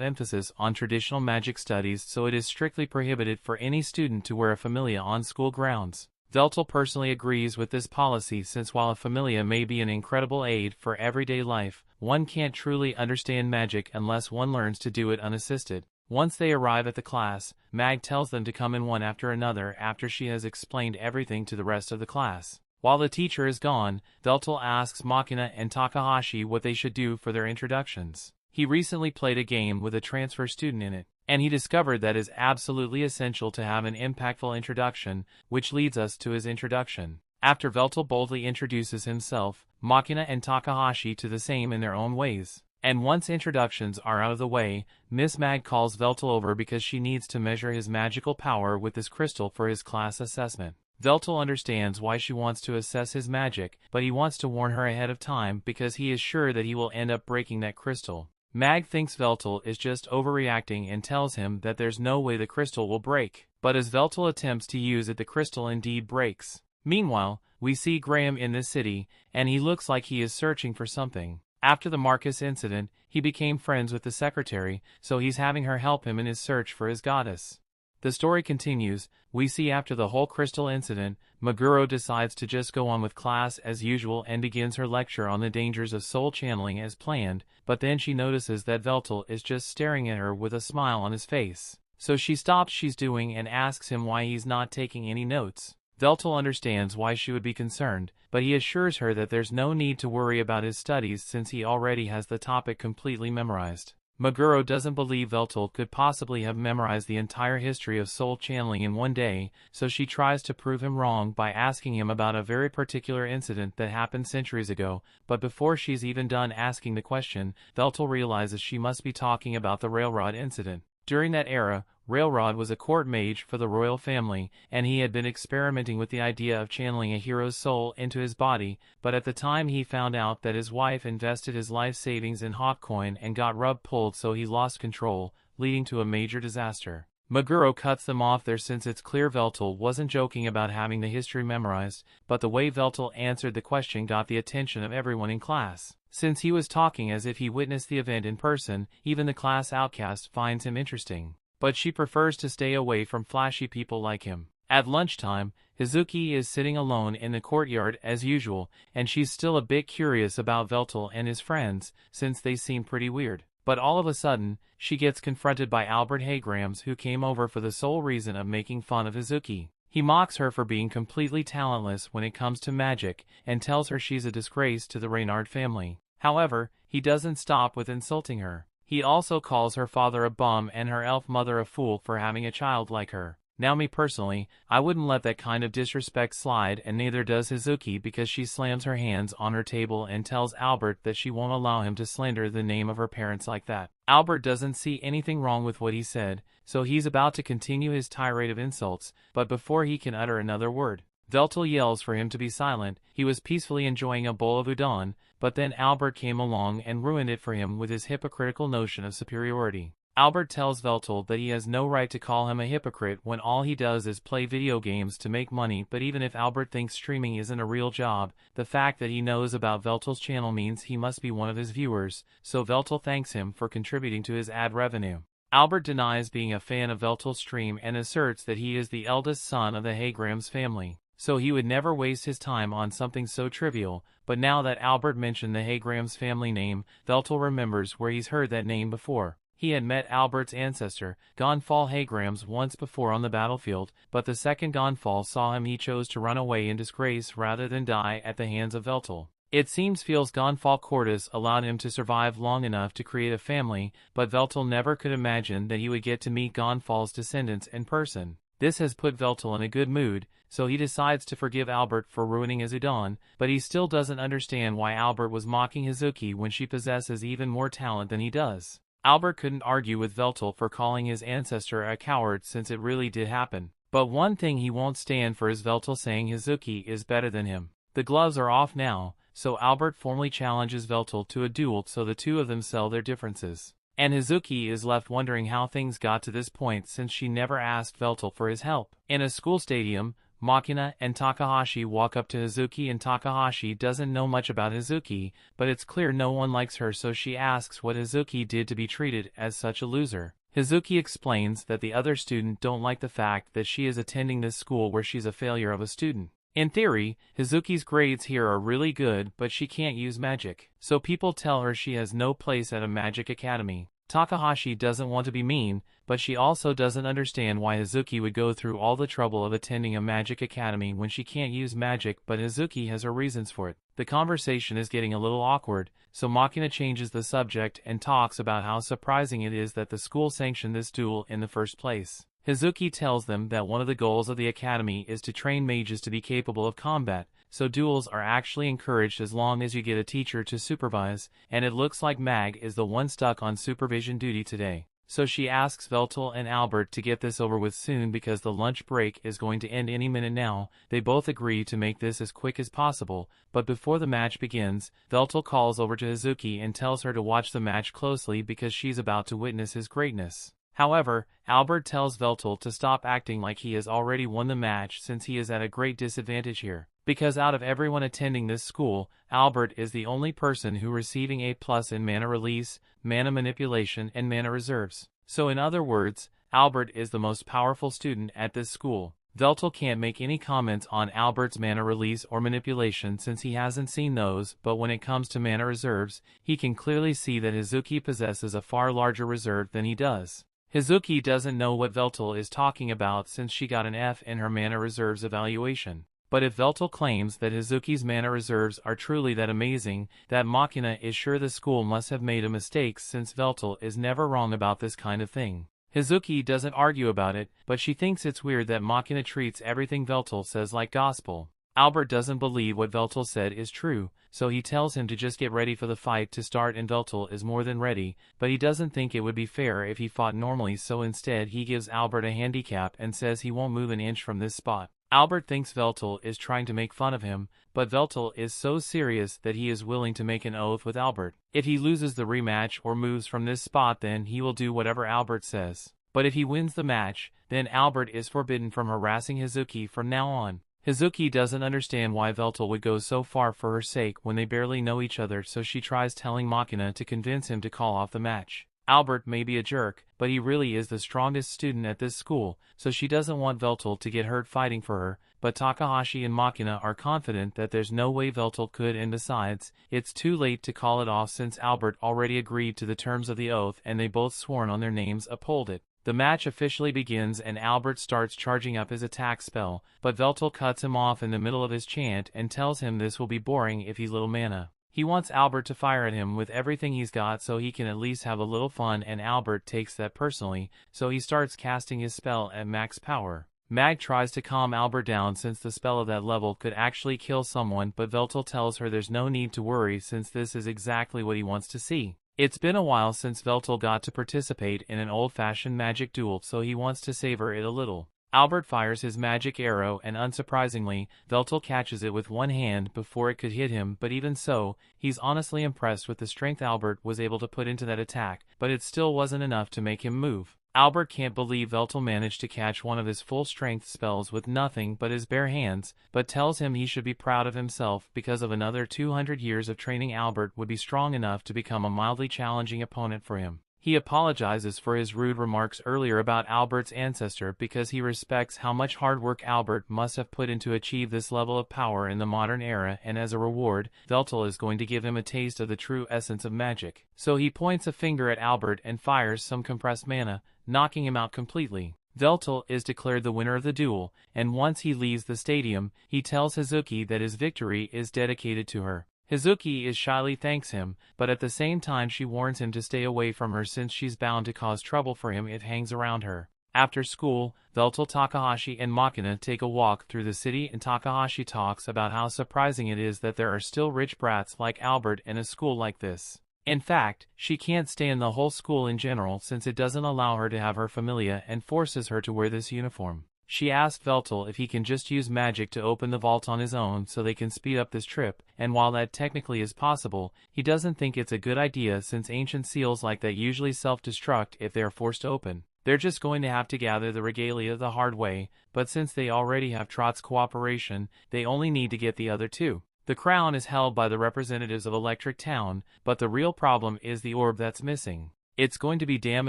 Speaker 1: emphasis on traditional magic studies, so it is strictly prohibited for any student to wear a familia on school grounds. Veltol personally agrees with this policy since while a familia may be an incredible aid for everyday life, one can't truly understand magic unless one learns to do it unassisted. Once they arrive at the class, Mag tells them to come in one after another after she has explained everything to the rest of the class. While the teacher is gone, Veltol asks Machina and Takahashi what they should do for their introductions. He recently played a game with a transfer student in it, and he discovered that it is absolutely essential to have an impactful introduction, which leads us to his introduction. After Veltol boldly introduces himself, Machina and Takahashi do the same in their own ways. And once introductions are out of the way, Miss Mag calls Veltol over because she needs to measure his magical power with this crystal for his class assessment. Veltol understands why she wants to assess his magic, but he wants to warn her ahead of time because he is sure that he will end up breaking that crystal. Mag thinks Veltol is just overreacting and tells him that there's no way the crystal will break. But as Veltol attempts to use it, the crystal indeed breaks. Meanwhile, we see Graham in this city, and he looks like he is searching for something. After the Marcus incident, he became friends with the secretary, so he's having her help him in his search for his goddess. The story continues. We see after the whole crystal incident, Meguro decides to just go on with class as usual and begins her lecture on the dangers of soul channeling as planned, but then she notices that Veltol is just staring at her with a smile on his face. So she stops she's doing and asks him why he's not taking any notes. Veltol understands why she would be concerned, but he assures her that there's no need to worry about his studies since he already has the topic completely memorized. Meguro doesn't believe Veltol could possibly have memorized the entire history of soul channeling in one day, so she tries to prove him wrong by asking him about a very particular incident that happened centuries ago, but before she's even done asking the question, Veltol realizes she must be talking about the Railrod incident. During that era, Railrod was a court mage for the royal family, and he had been experimenting with the idea of channeling a hero's soul into his body, but at the time he found out that his wife invested his life savings in hot coin and got rug-pulled, so he lost control, leading to a major disaster. Meguro cuts them off there since it's clear Veltol wasn't joking about having the history memorized, but the way Veltol answered the question got the attention of everyone in class. Since he was talking as if he witnessed the event in person, even the class outcast finds him interesting. But she prefers to stay away from flashy people like him. At lunchtime, Hazuki is sitting alone in the courtyard as usual, and she's still a bit curious about Veltol and his friends, since they seem pretty weird. But all of a sudden, she gets confronted by Albert Haygrams, who came over for the sole reason of making fun of Hazuki. He mocks her for being completely talentless when it comes to magic, and tells her she's a disgrace to the Reynard family. However, he doesn't stop with insulting her. He also calls her father a bum and her elf mother a fool for having a child like her. Now me personally, I wouldn't let that kind of disrespect slide, and neither does Hazuki, because she slams her hands on her table and tells Albert that she won't allow him to slander the name of her parents like that. Albert doesn't see anything wrong with what he said, so he's about to continue his tirade of insults, but before he can utter another word, Veltol yells for him to be silent. He was peacefully enjoying a bowl of udon, but then Albert came along and ruined it for him with his hypocritical notion of superiority. Albert tells Veltol that he has no right to call him a hypocrite when all he does is play video games to make money, but even if Albert thinks streaming isn't a real job, the fact that he knows about Veltol's channel means he must be one of his viewers, so Veltol thanks him for contributing to his ad revenue. Albert denies being a fan of Veltol's stream and asserts that he is the eldest son of the Haygrams family, so he would never waste his time on something so trivial. But now that Albert mentioned the Haygrams family name, Veltol remembers where he's heard that name before. He had met Albert's ancestor, Gonfall Haygrams, once before on the battlefield, but the second Gonfall saw him, he chose to run away in disgrace rather than die at the hands of Veltol. It seems Gonfall Cordis allowed him to survive long enough to create a family, but Veltol never could imagine that he would get to meet Gonfall's descendants in person. This has put Veltol in a good mood, so he decides to forgive Albert for ruining his udon, but he still doesn't understand why Albert was mocking Hazuki when she possesses even more talent than he does. Albert couldn't argue with Veltol for calling his ancestor a coward since it really did happen. But one thing he won't stand for is Veltol saying Hazuki is better than him. The gloves are off now, so Albert formally challenges Veltol to a duel so the two of them settle their differences. And Hazuki is left wondering how things got to this point since she never asked Veltol for his help. In a school stadium, Machina and Takahashi walk up to Hazuki, and Takahashi doesn't know much about Hazuki, but it's clear no one likes her, so she asks what Hazuki did to be treated as such a loser. Hazuki explains that the other students don't like the fact that she is attending this school where she's a failure of a student. In theory, Hazuki's grades here are really good, but she can't use magic, so people tell her she has no place at a magic academy. Takahashi doesn't want to be mean, but she also doesn't understand why Hazuki would go through all the trouble of attending a magic academy when she can't use magic, but Hazuki has her reasons for it. The conversation is getting a little awkward, so Machina changes the subject and talks about how surprising it is that the school sanctioned this duel in the first place. Hazuki tells them that one of the goals of the academy is to train mages to be capable of combat, so duels are actually encouraged as long as you get a teacher to supervise, and it looks like Mag is the one stuck on supervision duty today. So she asks Veltol and Albert to get this over with soon because the lunch break is going to end any minute now. They both agree to make this as quick as possible, but before the match begins, Veltol calls over to Hazuki and tells her to watch the match closely because she's about to witness his greatness. However, Albert tells Veltol to stop acting like he has already won the match since he is at a great disadvantage here. Because out of everyone attending this school, Albert is the only person who receiving A+ in mana release, mana manipulation, and mana reserves. So in other words, Albert is the most powerful student at this school. Veltol can't make any comments on Albert's mana release or manipulation since he hasn't seen those, but when it comes to mana reserves, he can clearly see that Hazuki possesses a far larger reserve than he does. Hazuki doesn't know what Veltol is talking about since she got an F in her mana reserves evaluation. But if Veltol claims that Hazuki's mana reserves are truly that amazing, that Machina is sure the school must have made a mistake since Veltol is never wrong about this kind of thing. Hazuki doesn't argue about it, but she thinks it's weird that Machina treats everything Veltol says like gospel. Albert doesn't believe what Veltol said is true, so he tells him to just get ready for the fight to start, and Veltol is more than ready, but he doesn't think it would be fair if he fought normally, so instead he gives Albert a handicap and says he won't move an inch from this spot. Albert thinks Veltol is trying to make fun of him, but Veltol is so serious that he is willing to make an oath with Albert. If he loses the rematch or moves from this spot, then he will do whatever Albert says. But if he wins the match, then Albert is forbidden from harassing Hazuki from now on. Hazuki doesn't understand why Veltol would go so far for her sake when they barely know each other, so she tries telling Machina to convince him to call off the match. Albert may be a jerk, but he really is the strongest student at this school, so she doesn't want Veltol to get hurt fighting for her, but Takahashi and Machina are confident that there's no way Veltol could, and besides, it's too late to call it off since Albert already agreed to the terms of the oath and they both sworn on their names uphold it. The match officially begins and Albert starts charging up his attack spell, but Veltol cuts him off in the middle of his chant and tells him this will be boring if he's little mana. He wants Albert to fire at him with everything he's got so he can at least have a little fun, and Albert takes that personally, so he starts casting his spell at max power. Mag tries to calm Albert down since the spell of that level could actually kill someone, but Veltol tells her there's no need to worry since this is exactly what he wants to see. It's been a while since Veltol got to participate in an old-fashioned magic duel, so he wants to savor it a little. Albert fires his magic arrow and unsurprisingly, Veltol catches it with one hand before it could hit him, but even so, he's honestly impressed with the strength Albert was able to put into that attack, but it still wasn't enough to make him move. Albert can't believe Veltol managed to catch one of his full-strength spells with nothing but his bare hands, but tells him he should be proud of himself because of another 200 years of training. Albert would be strong enough to become a mildly challenging opponent for him. He apologizes for his rude remarks earlier about Albert's ancestor because he respects how much hard work Albert must have put in to achieve this level of power in the modern era, and as a reward, Veltol is going to give him a taste of the true essence of magic. So he points a finger at Albert and fires some compressed mana, knocking him out completely. Veltol is declared the winner of the duel, and once he leaves the stadium, he tells Hazuki that his victory is dedicated to her. Hazuki shyly thanks him, but at the same time she warns him to stay away from her since she's bound to cause trouble for him if he hangs around her. After school, Veltol, Takahashi, and Machina take a walk through the city, and Takahashi talks about how surprising it is that there are still rich brats like Albert in a school like this. In fact, she can't stand the whole school in general since it doesn't allow her to have her familia and forces her to wear this uniform. She asks Veltol if he can just use magic to open the vault on his own so they can speed up this trip, and while that technically is possible, he doesn't think it's a good idea since ancient seals like that usually self-destruct if they are forced open. They're just going to have to gather the regalia the hard way, but since they already have Trott's cooperation, they only need to get the other two. The crown is held by the representatives of Electric Town, but the real problem is the orb that's missing. It's going to be damn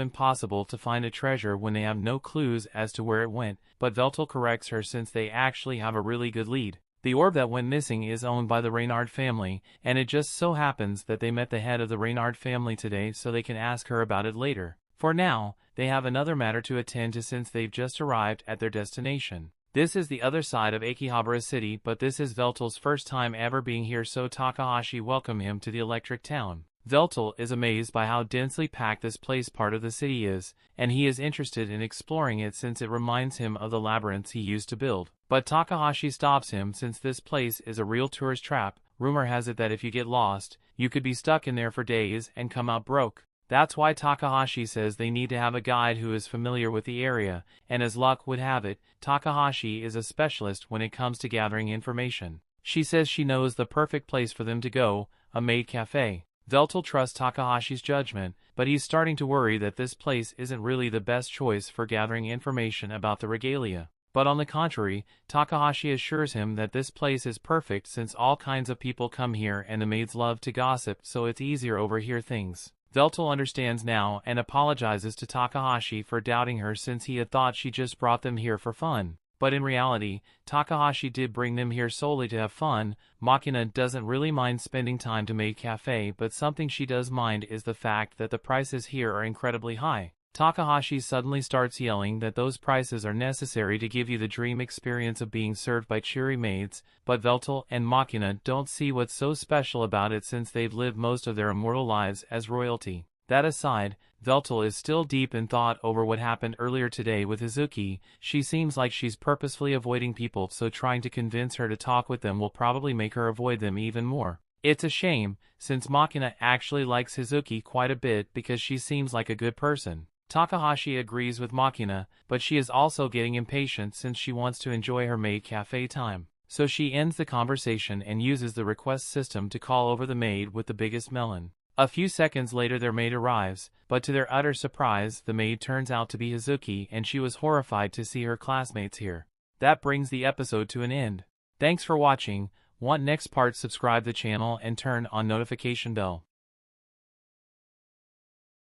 Speaker 1: impossible to find a treasure when they have no clues as to where it went, but Veltol corrects her since they actually have a really good lead. The orb that went missing is owned by the Reynard family, and it just so happens that they met the head of the Reynard family today so they can ask her about it later. For now, they have another matter to attend to since they've just arrived at their destination. This is the other side of Akihabara City, but this is Veltol's first time ever being here, so Takahashi welcomes him to the Electric Town. Veltol is amazed by how densely packed this place part of the city is, and he is interested in exploring it since it reminds him of the labyrinths he used to build. But Takahashi stops him since this place is a real tourist trap. Rumor has it that if you get lost, you could be stuck in there for days and come out broke. That's why Takahashi says they need to have a guide who is familiar with the area, and as luck would have it, Takahashi is a specialist when it comes to gathering information. She says she knows the perfect place for them to go, a maid cafe. Veltol trusts Takahashi's judgment, but he's starting to worry that this place isn't really the best choice for gathering information about the regalia. But on the contrary, Takahashi assures him that this place is perfect since all kinds of people come here and the maids love to gossip, so it's easier to overhear things. Veltol understands now and apologizes to Takahashi for doubting her since he had thought she just brought them here for fun. But in reality, Takahashi did bring them here solely to have fun. Machina doesn't really mind spending time to Maid Cafe, but something she does mind is the fact that the prices here are incredibly high. Takahashi suddenly starts yelling that those prices are necessary to give you the dream experience of being served by cheery maids, but Veltol and Machina don't see what's so special about it since they've lived most of their immortal lives as royalty. That aside, Veltol is still deep in thought over what happened earlier today with Izuki. She seems like she's purposefully avoiding people, so trying to convince her to talk with them will probably make her avoid them even more. It's a shame, since Machina actually likes Izuki quite a bit because she seems like a good person. Takahashi agrees with Machina, but she is also getting impatient since she wants to enjoy her maid cafe time. So she ends the conversation and uses the request system to call over the maid with the biggest melon. A few seconds later their maid arrives, but to their utter surprise the maid turns out to be Izuki and she was horrified to see her classmates here. That brings the episode to an end. Thanks for watching. Want next part? Subscribe the channel and turn on notification bell.